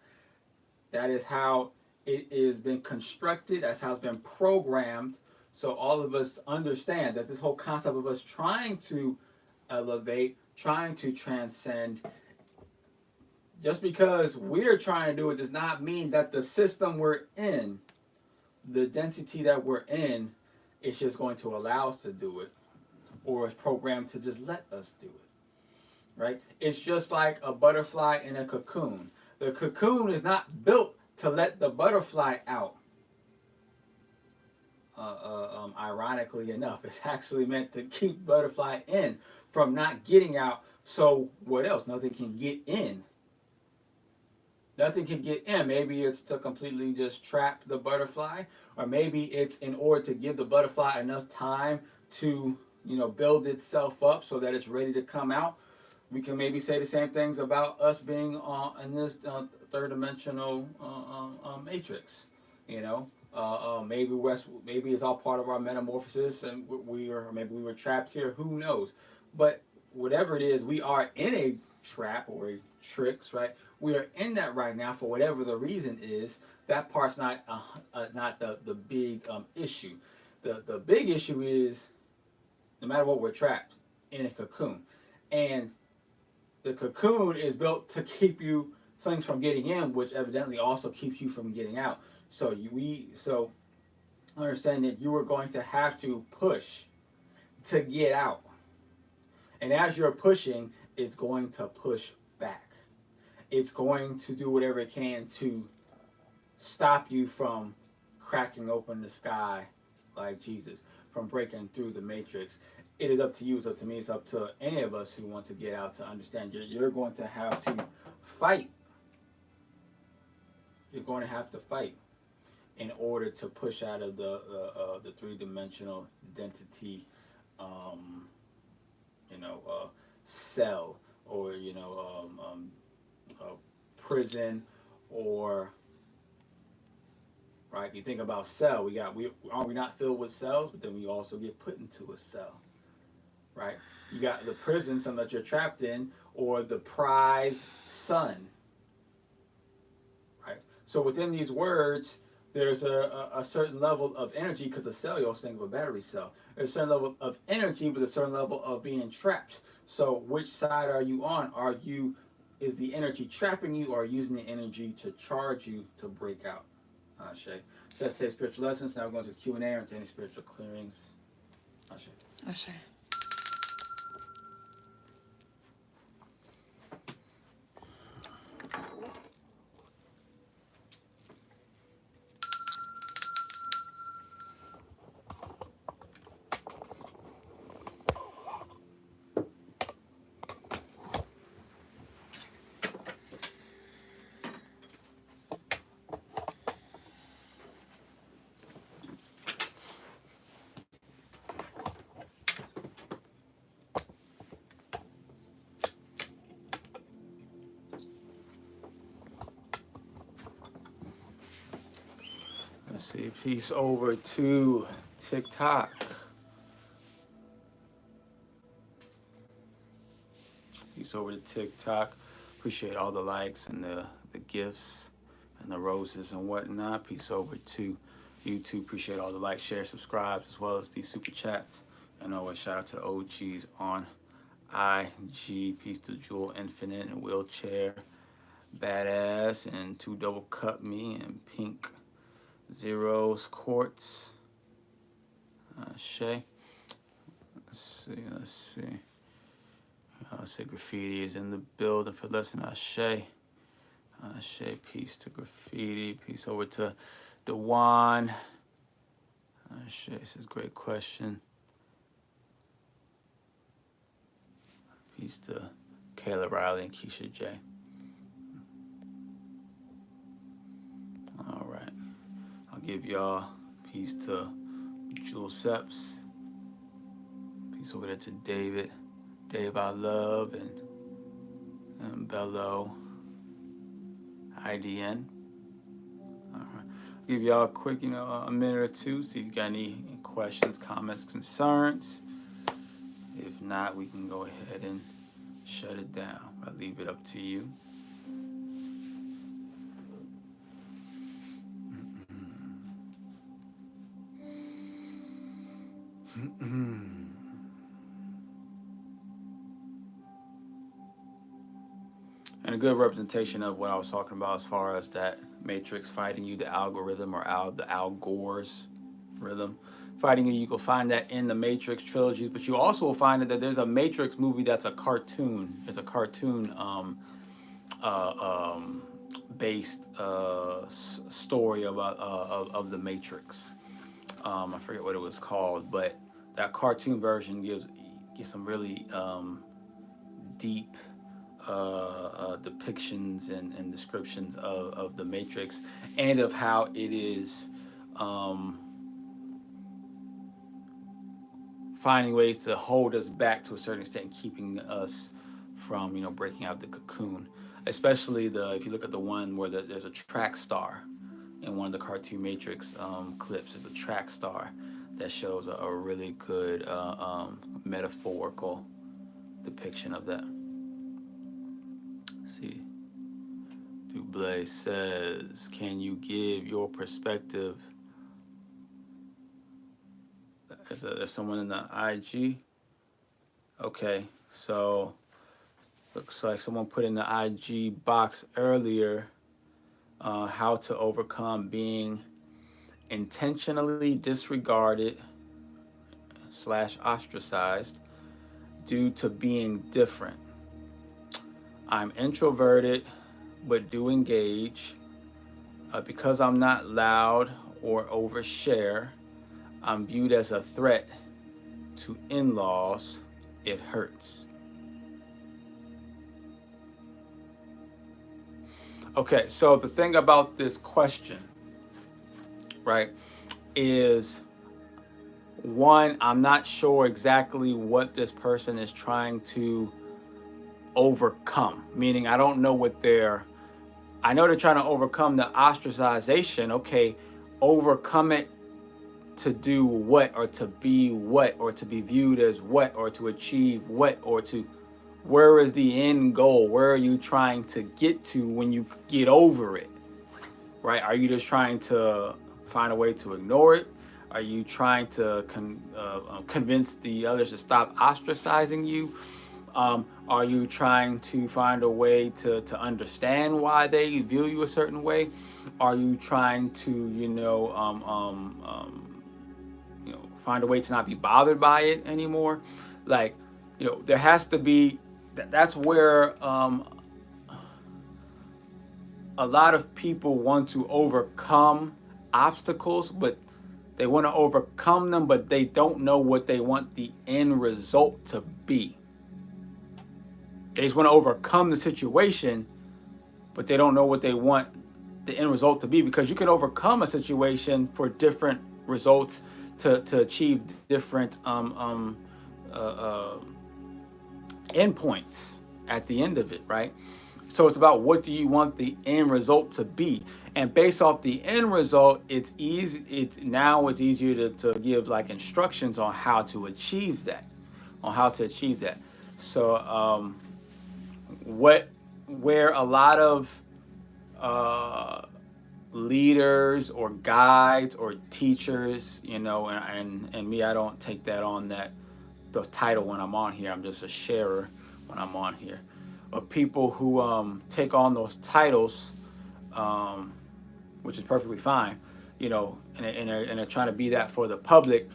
S2: That is how it has been constructed. That's how it's been programmed. So all of us understand that this whole concept of us trying to elevate, trying to transcend, just because we're trying to do it does not mean that the system we're in, the density that we're in, is just going to allow us to do it, or is programmed to just let us do it. Right? It's just like a butterfly in a cocoon. The cocoon is not built to let the butterfly out. Ironically enough, it's actually meant to keep butterfly in from not getting out. So what else? Nothing can get in. Nothing can get in. Maybe it's to completely just trap the butterfly, or maybe it's in order to give the butterfly enough time to, build itself up so that it's ready to come out. We can maybe say the same things about us being in this third dimensional matrix. Maybe it's all part of our metamorphosis, and maybe we were trapped here. Who knows? But whatever it is, we are in a trap or a tricks, right? We are in that right now for whatever the reason is. That part's not the big issue. The big issue is, no matter what, we're trapped in a cocoon, and the cocoon is built to keep you things from getting in, which evidently also keeps you from getting out. So understand that you are going to have to push to get out, and as you're pushing, it's going to push back. It's going to do whatever it can to stop you from cracking open the sky like Jesus, from breaking through the matrix. It is up to you, it's up to me, it's up to any of us who want to get out to understand you're going to have to fight. You're going to have to fight in order to push out of the three-dimensional density, cell, or prison, or right. You think about cell. Are we not filled with cells? But then we also get put into a cell. Right? You got the prison, something that you're trapped in, or the prize son. Right? So within these words, there's a certain level of energy, because the cell, you also think of a battery cell. There's a certain level of energy, but a certain level of being trapped. So which side are you on? Is the energy trapping you, or using the energy to charge you to break out? Ashe. So let's say spiritual lessons. Now we're going to Q&A or into any spiritual clearings. Ashe.
S1: Ashe.
S2: see, peace over to TikTok. Peace over to TikTok. Appreciate all the likes and the gifts and the roses and whatnot. Peace over to YouTube. Appreciate all the likes, shares, subscribes, as well as these super chats. And always shout out to the OGs on IG. Peace to Jewel Infinite and Wheelchair Badass and Two Double Cup Me and Pink Zeros Quartz. Shay. Let's see. I say graffiti is in the building for listening. Shay. Shay, peace to graffiti. Peace over to Dewan. Shay says, great question. Peace to Kayla Riley and Keisha J. All right. I'll give y'all peace to Jules Seps. Peace over there to David. Dave I Love and Bello IDN. All right. I'll give y'all a quick, a minute or two, see if you got any questions, comments, concerns. If not, we can go ahead and shut it down. I'll leave it up to you. And a good representation of what I was talking about as far as that matrix fighting you, the algorithm or the Al Gore's rhythm fighting you. You can find that in the Matrix trilogies, but you also will find that there's a Matrix movie that's a cartoon. There's a cartoon based story about of the Matrix. I forget what it was called, but that cartoon version gives some really deep depictions and descriptions of the Matrix and of how it is finding ways to hold us back to a certain extent, keeping us from breaking out the cocoon. Especially if you look at the one where there's a track star in one of the cartoon Matrix clips. There's a track star that shows a really good metaphorical depiction of that. Let's see, Duüblé says, can you give your perspective as someone in the IG? Okay, so looks like someone put in the IG box earlier how to overcome being intentionally disregarded / ostracized due to being different. I'm introverted but do engage. Because I'm not loud or overshare, I'm viewed as a threat to in-laws. It hurts. Okay, so the thing about this question, right, is one, I'm not sure exactly what this person is trying to overcome, meaning I don't know what I know they're trying to overcome the ostracization. Okay, overcome it to do what, or to be what, or to be viewed as what, or to achieve what, or to, where is the end goal? Where are you trying to get to when you get over it, right? Are you just trying to find a way to ignore it? Are you trying to convince the others to stop ostracizing you? Are you trying to find a way to understand why they view you a certain way? Are you trying to, find a way to not be bothered by it anymore? Like, there has to be, that's where a lot of people want to overcome obstacles, but they want to overcome them, but they don't know what they want the end result to be. They just want to overcome the situation, but they don't know what they want the end result to be, because you can overcome a situation for different results to achieve different endpoints at the end of it, right? So it's about, what do you want the end result to be? And based off the end result, it's easy. It's easier to give like instructions on how to achieve that, So what where a lot of uh, leaders or guides or teachers, and me, I don't take that on that the title when I'm on here. I'm just a sharer when I'm on here. But people who take on those titles, um, which is perfectly fine, and they're trying to be that for the public.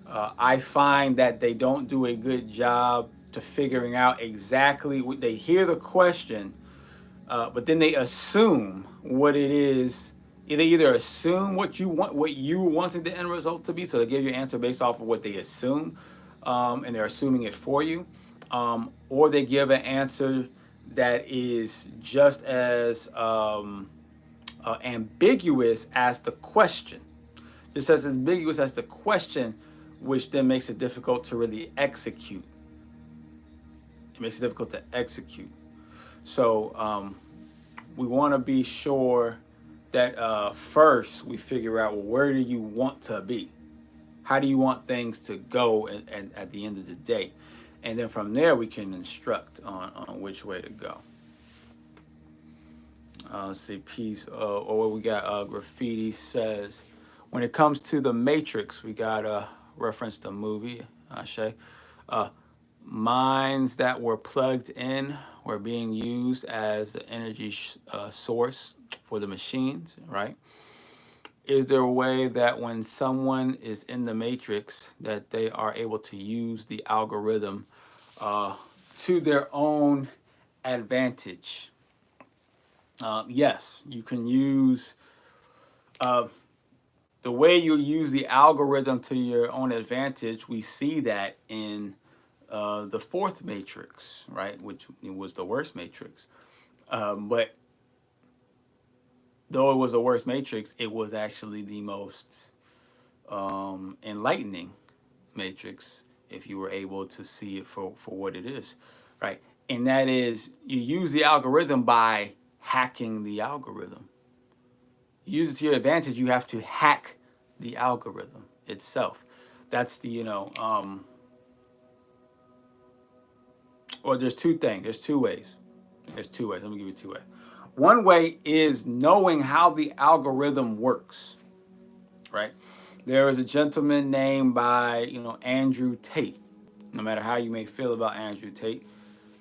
S2: I find that they don't do a good job to figuring out exactly what they hear the question, but then they assume what it is. They either assume what you wanted the end result to be, so they give you an answer based off of what they assume, and they're assuming it for you, or they give an answer that is just as ambiguous as the question, which then makes it difficult to really execute. So we want to be sure that first we figure out, well, where do you want to be? How do you want things to go at the end of the day? And then from there, we can instruct on which way to go. Let's see, peace. Or we got Graffiti says, when it comes to the Matrix, we got reference the movie, Ashe. Minds that were plugged in were being used as an energy source for the machines, right? Is there a way that when someone is in the Matrix that they are able to use the algorithm to their own advantage? Yes, you can use the way you use the algorithm to your own advantage. We see that in the fourth matrix, right, which was the worst matrix. But though it was the worst matrix, it was actually the most enlightening matrix if you were able to see it for what it is, right? And that is, you use the algorithm by hacking the algorithm. You use it to your advantage. You have to hack the algorithm itself. That's the, or there's two things. There's two ways. Let me give you two ways. One way is knowing how the algorithm works, right? There is a gentleman named by, Andrew Tate. No matter how you may feel about Andrew Tate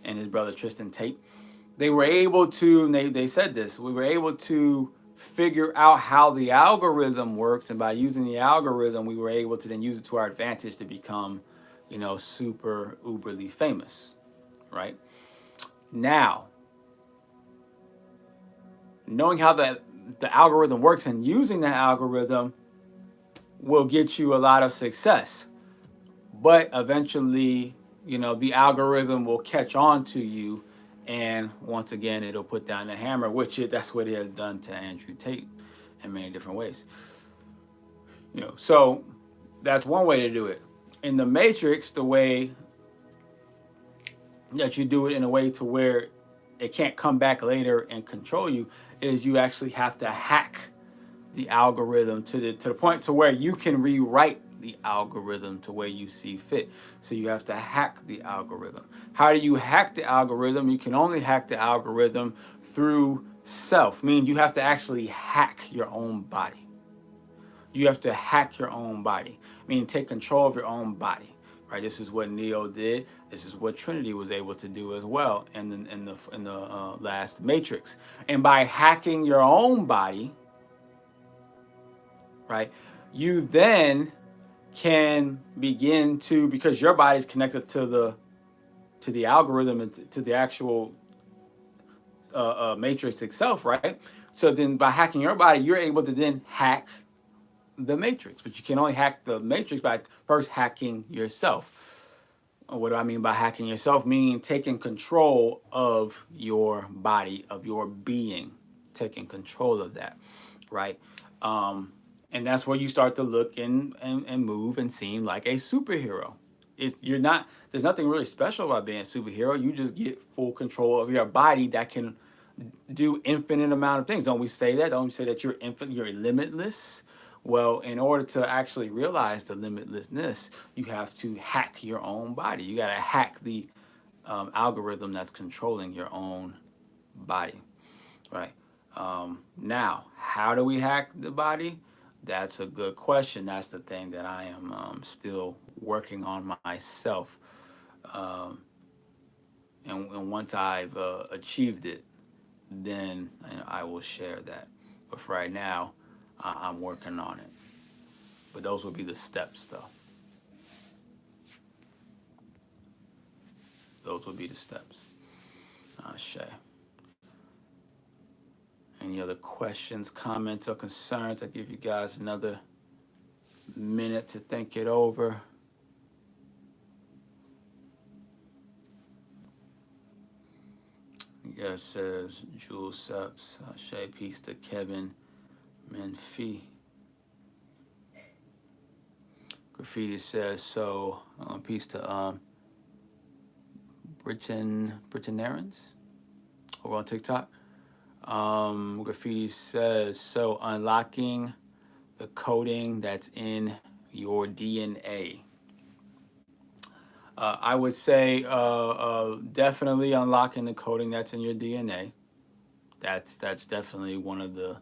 S2: and his brother Tristan Tate, they were able to, and they said this, we were able to figure out how the algorithm works, and by using the algorithm, we were able to then use it to our advantage to become, super uberly famous, right? Now, knowing how the algorithm works and using the algorithm will get you a lot of success. But eventually, the algorithm will catch on to you, and once again, it'll put down the hammer, that's what it has done to Andrew Tate in many different ways. So that's one way to do it. In the Matrix, the way that you do it in a way to where it can't come back later and control you is you actually have to hack the algorithm to the point to where you can rewrite the algorithm to where you see fit. So you have to hack the algorithm. How do you hack the algorithm? You can only hack the algorithm through self, meaning you have to actually hack your own body. You have to hack your own body, meaning take control of your own body. Right, this is what Neo did. This is what Trinity was able to do as well in the last Matrix. And by hacking your own body, right, you then can begin to, because your body is connected to the algorithm and to the actual matrix itself, right? So then by hacking your body, you're able to then hack the matrix, but you can only hack the matrix by first hacking yourself. What do I mean by hacking yourself? Meaning taking control of your body, of your being, taking control of that, right? And that's where you start to look and move and seem like a superhero. There's nothing really special about being a superhero. You just get full control of your body that can do infinite amount of things. Don't we say that? Don't we say that you're infinite, you're limitless? Well, in order to actually realize the limitlessness, you have to hack your own body. You got to hack the algorithm that's controlling your own body, right? Now, how do we hack the body? That's a good question. That's the thing that I am still working on myself. Um, and once I've achieved it, then I will share that. But for right now, I'm working on it. But those would be the steps, though. Those would be the steps. Shay. Any other questions, comments, or concerns? I'll give you guys another minute to think it over. Yes, says Jules Seps. Shay, peace to Kevin Menfi. Graffiti says so. Peace to Brittonarians over on TikTok. Graffiti says so. Unlocking the coding that's in your DNA. I would say definitely unlocking the coding that's in your DNA. That's definitely one of the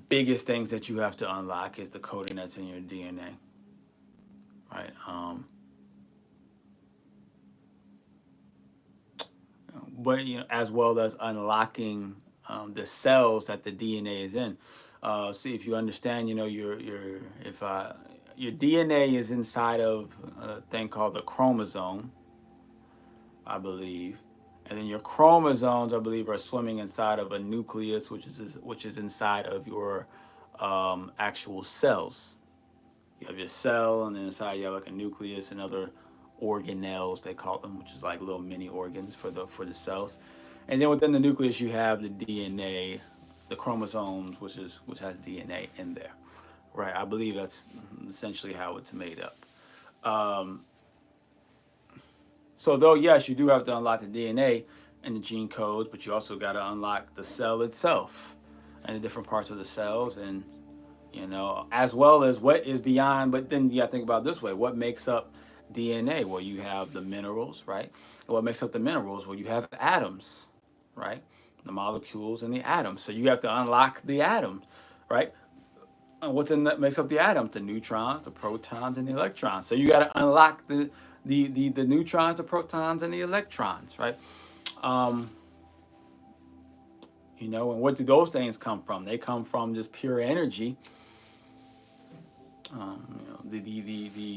S2: biggest things that you have to unlock is the coding that's in your DNA, right? But as well as unlocking the cells that the DNA is in. See, if you understand, your DNA is inside of a thing called a chromosome, I believe, and then your chromosomes, I believe, are swimming inside of a nucleus, which is inside of your actual cells. You have your cell, and then inside you have like a nucleus and other organelles, they call them, which is like little mini organs for the cells. And then within the nucleus you have the DNA, the chromosomes, which has DNA in there, right? I believe that's essentially how it's made up. So though, yes, you do have to unlock the DNA and the gene codes, but you also got to unlock the cell itself and the different parts of the cells, and as well as what is beyond. But then you got to think about it this way: what makes up DNA? Well, you have the minerals, right? And what makes up the minerals? Well, you have atoms, right? The molecules and the atoms. So you have to unlock the atom, right? And what's in that makes up the atoms? The neutrons, the protons, and the electrons. So you got to unlock the neutrons, the protons, and the electrons, right? And what do those things come from? They come from just pure energy.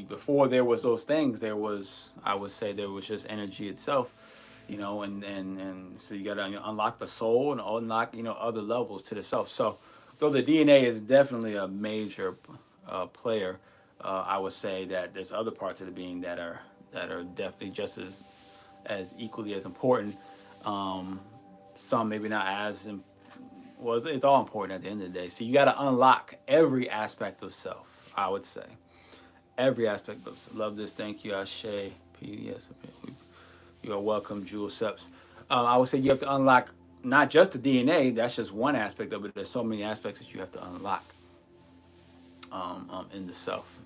S2: Before there was those things, I would say there was just energy itself, and so you got to unlock the soul and unlock other levels to the self. So though the DNA is definitely a major player, I would say that there's other parts of the being that are definitely just as equally as important. Some maybe not as well. It's all important at the end of the day. So you got to unlock every aspect of self, I would say. Every aspect of self. Love this. Thank you, Ashe. Yes, you are welcome, Jules Seps. I would say you have to unlock not just the DNA. That's just one aspect of it. There's so many aspects that you have to unlock in the self.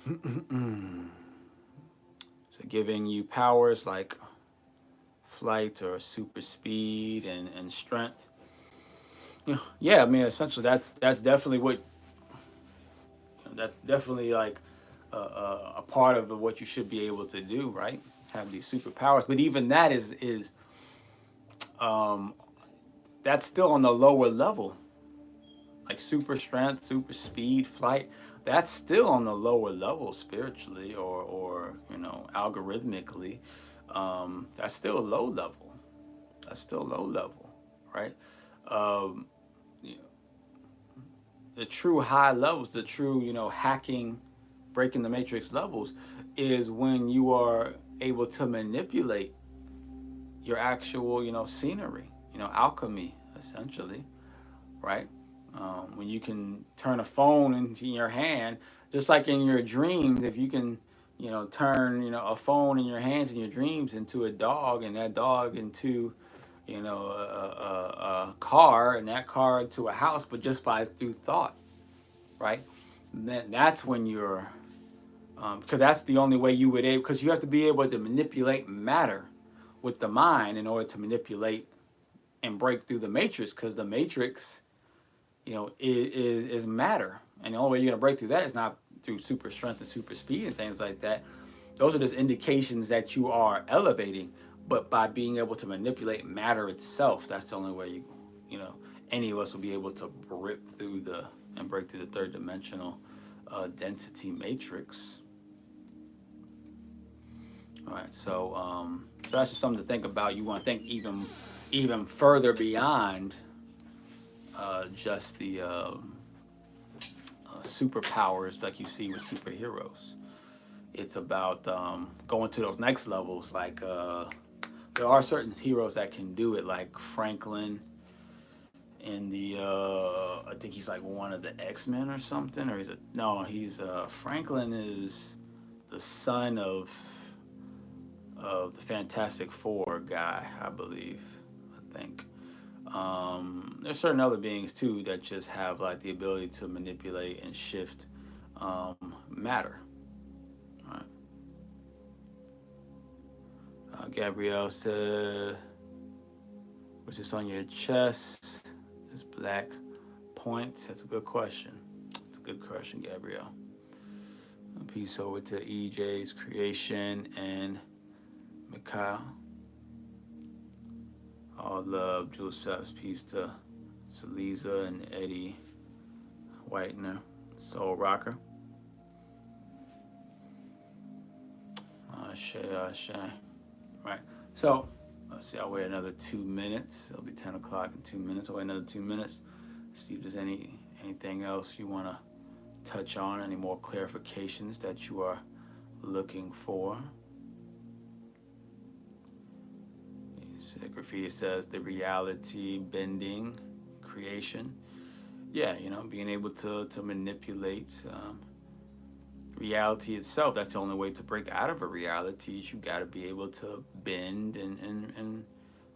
S2: So giving you powers like flight or super speed and strength. Yeah, I mean, essentially that's definitely what that's definitely like a part of what you should be able to do, right? Have these superpowers, but even that is that's still on the lower level, like super strength, super speed, flight. That's still on the lower level spiritually or algorithmically. That's still low level. That's still low level, right? Um, the true high levels, the true hacking, breaking the matrix levels, is when you are able to manipulate your actual scenery, alchemy essentially, right? When you can turn a phone into your hand, just like in your dreams, if you can turn, a phone in your hands in your dreams into a dog, and that dog into, a car, and that car into a house, but just through thought, right? And then that's when you're, because that's the only way you would because you have to be able to manipulate matter with the mind in order to manipulate and break through the matrix, because the matrix, is matter, and the only way you're gonna break through that is not through super strength and super speed and things like that. Those are just indications that you are elevating, but by being able to manipulate matter itself, that's the only way any of us will be able to rip through and break through the third dimensional density matrix. All right, so that's just something to think about. You want to think even further beyond just the superpowers like you see with superheroes. It's about going to those next levels. Like there are certain heroes that can do it, like Franklin in the I think he's like one of the X-Men or something, or he's Franklin is the son of the Fantastic Four guy, I believe. I think there's certain other beings too that just have like the ability to manipulate and shift matter. All right. Gabrielle said, "What's this on your chest? This black points." That's a good question. That's a good question, Gabrielle. Peace over to EJ's Creation and Mikhail. All love, Joseph's. Peace to Saliza and Eddie Whitener, Soul Rocker. Ashe. Right. So, let's see. I'll wait another 2 minutes. It'll be 10 o'clock in 2 minutes. I'll wait another 2 minutes. See if there's anything else you want to touch on, any more clarifications that you are looking for. Graffiti says the reality bending creation. Yeah, being able to manipulate reality itself. That's the only way to break out of a reality. Is you got to be able to bend and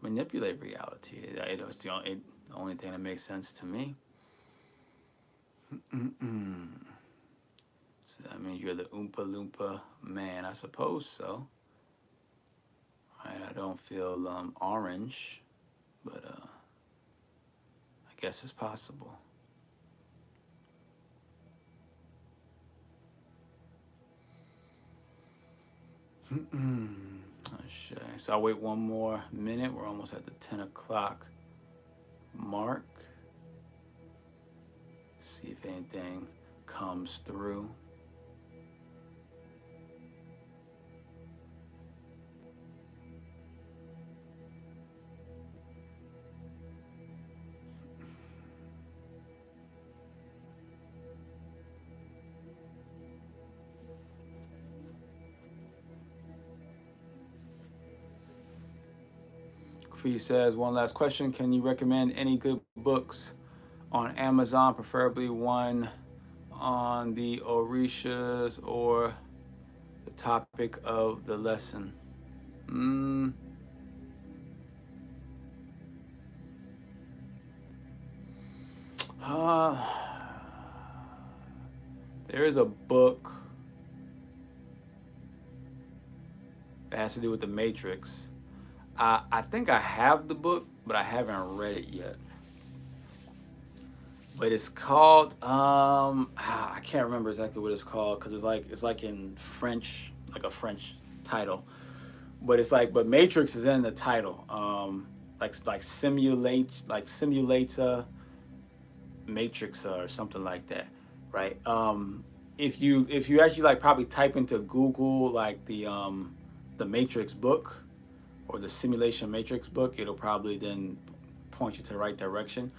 S2: manipulate reality. It's the only thing that makes sense to me. So that means you're the Oompa Loompa man, I suppose so. Right, I don't feel orange, but I guess it's possible. So I'll wait one more minute. We're almost at the 10 o'clock mark. See if anything comes through. He says, one last question. Can you recommend any good books on Amazon, preferably one on the Orishas or the topic of the lesson? There is a book that has to do with the Matrix. I think I have the book, but I haven't read it yet. But it's called I can't remember exactly what it's called because it's like in French, like a French title. But but Matrix is in the title. Like simulator Matrix or something like that, right? If you actually like probably type into Google like the Matrix book or the simulation Matrix book, it'll probably then point you to the right direction.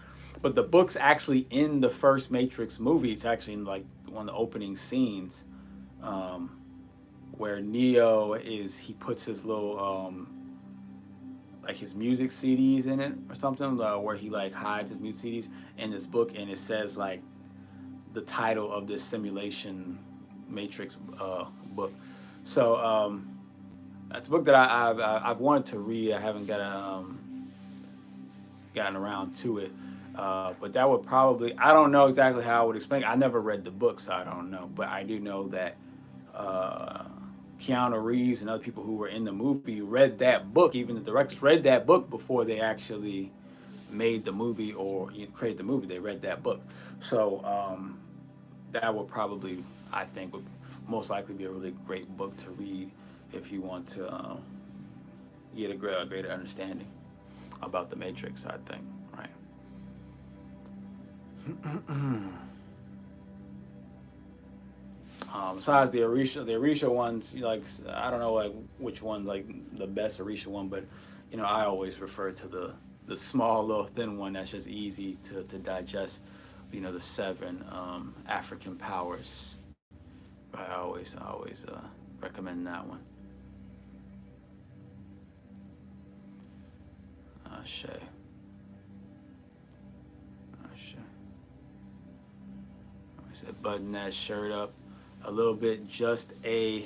S2: But the book's actually in the first Matrix movie. It's actually in like one of the opening scenes, where Neo he puts his little like his music CDs in it or something, where he like hides his music CDs in this book, and it says like the title of this simulation Matrix book. So that's a book that I've wanted to read. I haven't gotten around to it. But that would probably, I don't know exactly how I would explain it. I never read the book, so I don't know. But I do know that Keanu Reeves and other people who were in the movie read that book. Even the directors read that book before they actually made the movie or created the movie. They read that book. So that would probably, I think, would most likely be a really great book to read if you want to get a greater understanding about the Matrix, I think, right? Besides the Orisha ones, like I don't know like which one like the best Orisha one, but I always refer to the small little thin one that's just easy to digest. The 7 African powers. I always recommend that one. Shay. I said button that shirt up a little bit, just a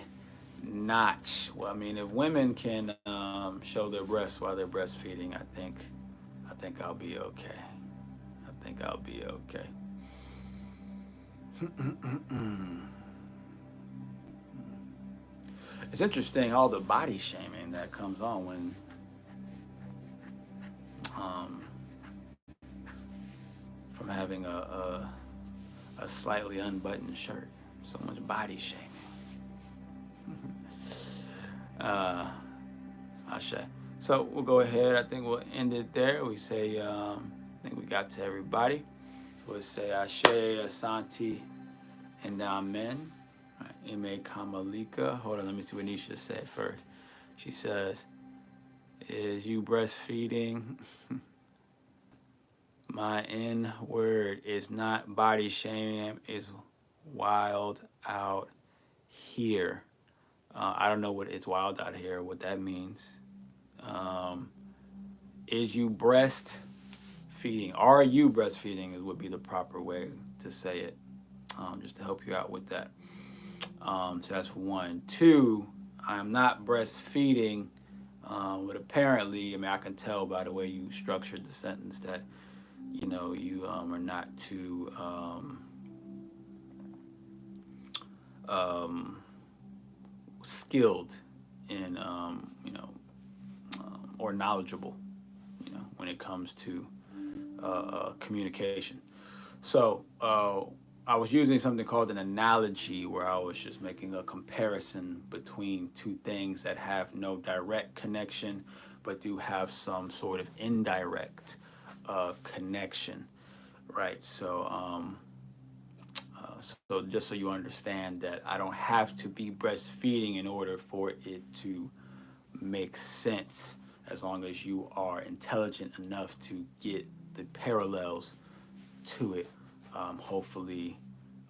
S2: notch. Well, I mean, if women can show their breasts while they're breastfeeding, I think I'll be okay. I think I'll be okay. It's interesting all the body shaming that comes on when from having a slightly unbuttoned shirt. So much body shaming. Ashe. So we'll go ahead. I think we'll end it there. We say, I think we got to everybody. So we'll say Ashe, Asante, and Amen. Right. M.A. Kamalika. Hold on, let me see what Nisha said first. She says, is you breastfeeding? My N word is not body shaming, it's wild out here. I don't know what it's wild out here, what that means. Is you breastfeeding? Are you breastfeeding would be the proper way to say it, just to help you out with that. So that's 1. 2, I'm not breastfeeding, but apparently, I mean, I can tell by the way you structured the sentence that you are not too skilled in or knowledgeable when it comes to communication. So I was using something called an analogy, where I was just making a comparison between two things that have no direct connection but do have some sort of indirect connection, right? So so just so you understand that I don't have to be breastfeeding in order for it to make sense, as long as you are intelligent enough to get the parallels to it. Hopefully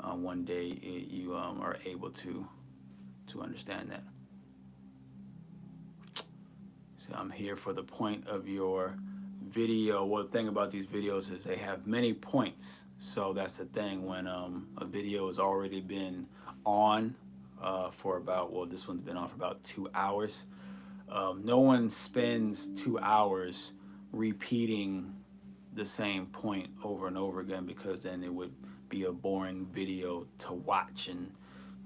S2: one day you are able to understand that. So I'm here for the point of your video. Well, the thing about these videos is they have many points. So that's the thing, when a video has already been on for about, well, this one's been on for about 2 hours. No one spends 2 hours repeating the same point over and over again, because then it would be a boring video to watch, and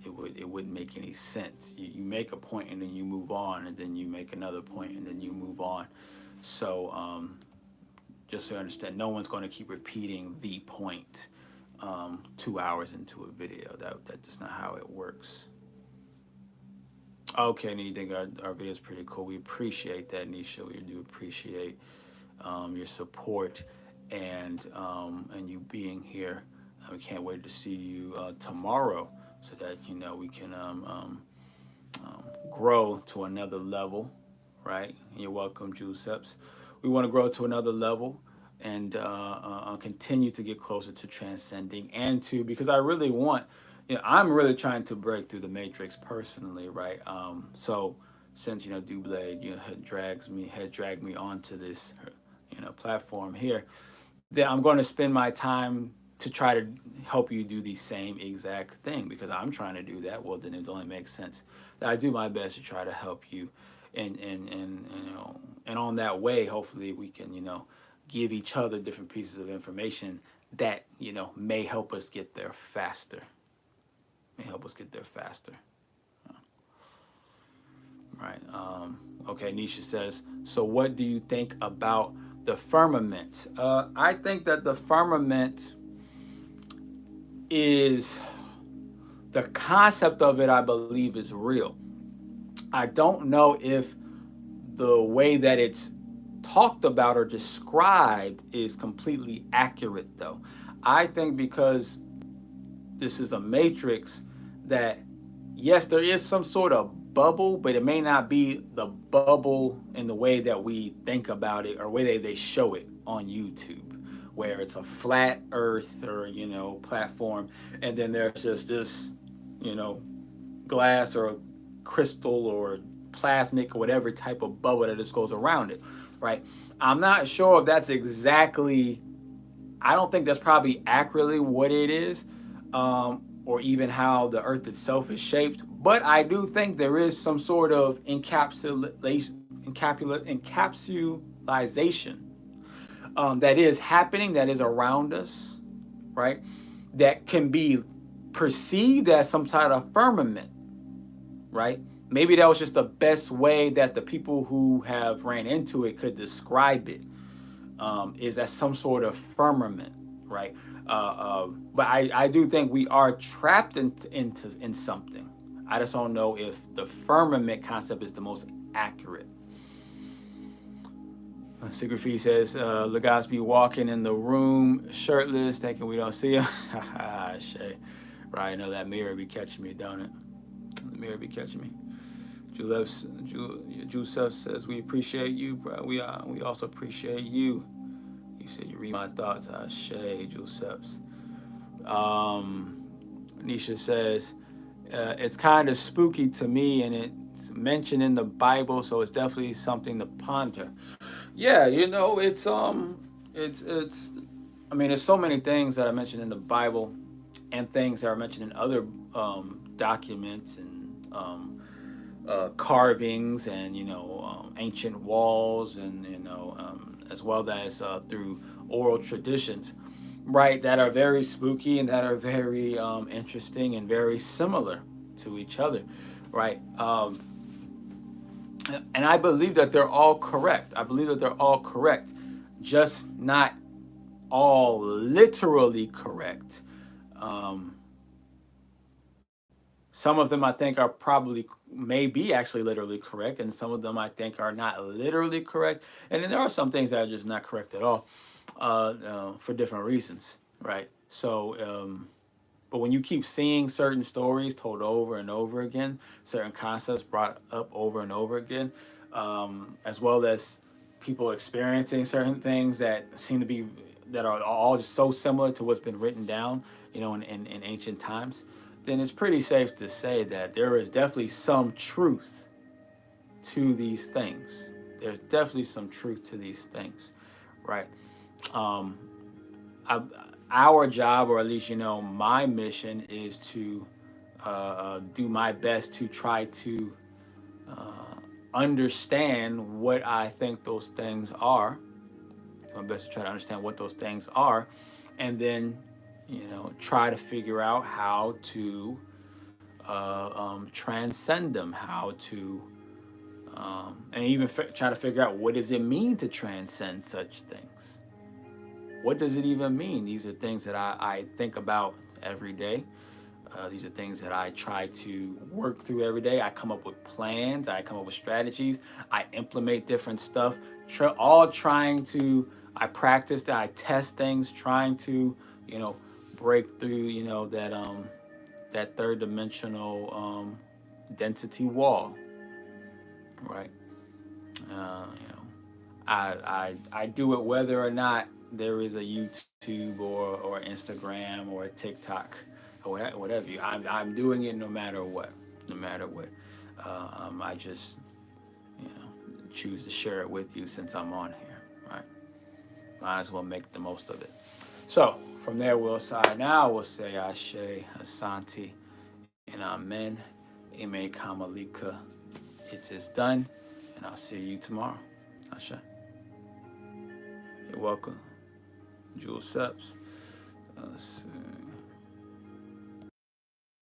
S2: it wouldn't make any sense. You make a point and then you move on, and then you make another point and then you move on. So just so you understand, no one's going to keep repeating the point 2 hours into a video. That's just not how it works. Okay, and you think our video is pretty cool. We appreciate that, Nisha. We do appreciate your support and you being here. We can't wait to see you tomorrow, so that we can grow to another level, right? You're welcome, Giuseppe's. We want to grow to another level and continue to get closer to transcending, and because I really want, I'm really trying to break through the matrix personally, right? So since Duüblé had dragged me onto this platform here, that I'm going to spend my time to try to help you do the same exact thing, because I'm trying to do that. Well, then it only makes sense that I do my best to try to help you, and you know, and on that way, hopefully we can, you know, give each other different pieces of information that, you know, may help us get there faster. May help us get there faster. Right. Okay, Nisha says, so what do you think about the firmament? I think that the firmament is, the concept of it, I believe, is real. I don't know if the way that it's talked about or described is completely accurate, though. I think because this is a matrix, that yes, there is some sort of bubble, but it may not be the bubble in the way that we think about it, or way they show it on YouTube, where it's a flat earth, or, you know, platform, and then there's just this, you know, glass or crystal or plasmic or whatever type of bubble that just goes around it, right? I'm not sure if that's exactly, I don't think that's probably accurately what it is, or even how the earth itself is shaped. But I do think there is some sort of encapsulation that is happening, that is around us, right? That can be perceived as some type of firmament, right? Maybe that was just the best way that the people who have ran into it could describe it, is as some sort of firmament, right? But I do think we are trapped in something. I just don't know if the firmament concept is the most accurate. Secret Fee says, Logas be walking in the room shirtless, thinking we don't see him. Shay. Right, I know that mirror be catching me, don't it? The mirror be catching me. Joseph says, we appreciate you, bro. We also appreciate you. You said you read my thoughts. Shay, Joseph's. Nisha says, it's kind of spooky to me, and it's mentioned in the Bible, so it's definitely something to ponder. Yeah, you know, it's I mean, there's so many things that are mentioned in the Bible, and things that are mentioned in other documents, and carvings, and, you know, ancient walls, and, you know, as well as through oral traditions, right, that are very spooky, and that are very interesting, and very similar to each other, right? And I believe that they're all correct. I believe that they're all correct, just not all literally correct. Some of them I think are probably, may be actually literally correct, and some of them I think are not literally correct. And then there are some things that are just not correct at all, for different reasons, right? So, but when you keep seeing certain stories told over and over again, certain concepts brought up over and over again, as well as people experiencing certain things that seem to be, that are all just so similar to what's been written down, you know, in ancient times, then it's pretty safe to say that there is definitely some truth to these things. There's definitely some truth to these things, right? Our job, or at least, you know, my mission, is to do my best to try to understand what I think those things are. My best to try to understand what those things are, and then, you know, try to figure out how to transcend them, how to, and even try to figure out, what does it mean to transcend such things? What does it even mean? These are things that I think about every day. These are things that I try to work through every day. I come up with plans. I come up with strategies. I implement different stuff, all trying to, I practice that, I test things, trying to, you know, break through, you know, that third dimensional density wall, right? You know, I do it whether or not there is a YouTube or Instagram or a TikTok or whatever. I'm doing it no matter what. No matter what. I just, you know, choose to share it with you since I'm on here, right? Might as well make the most of it. So, From there, we'll sign now. We'll say Ashe, Asante, and Amen. Amen, Kamalika. It is done, and I'll see you tomorrow. Ashe. You're welcome. Jewel Seps. Let's see.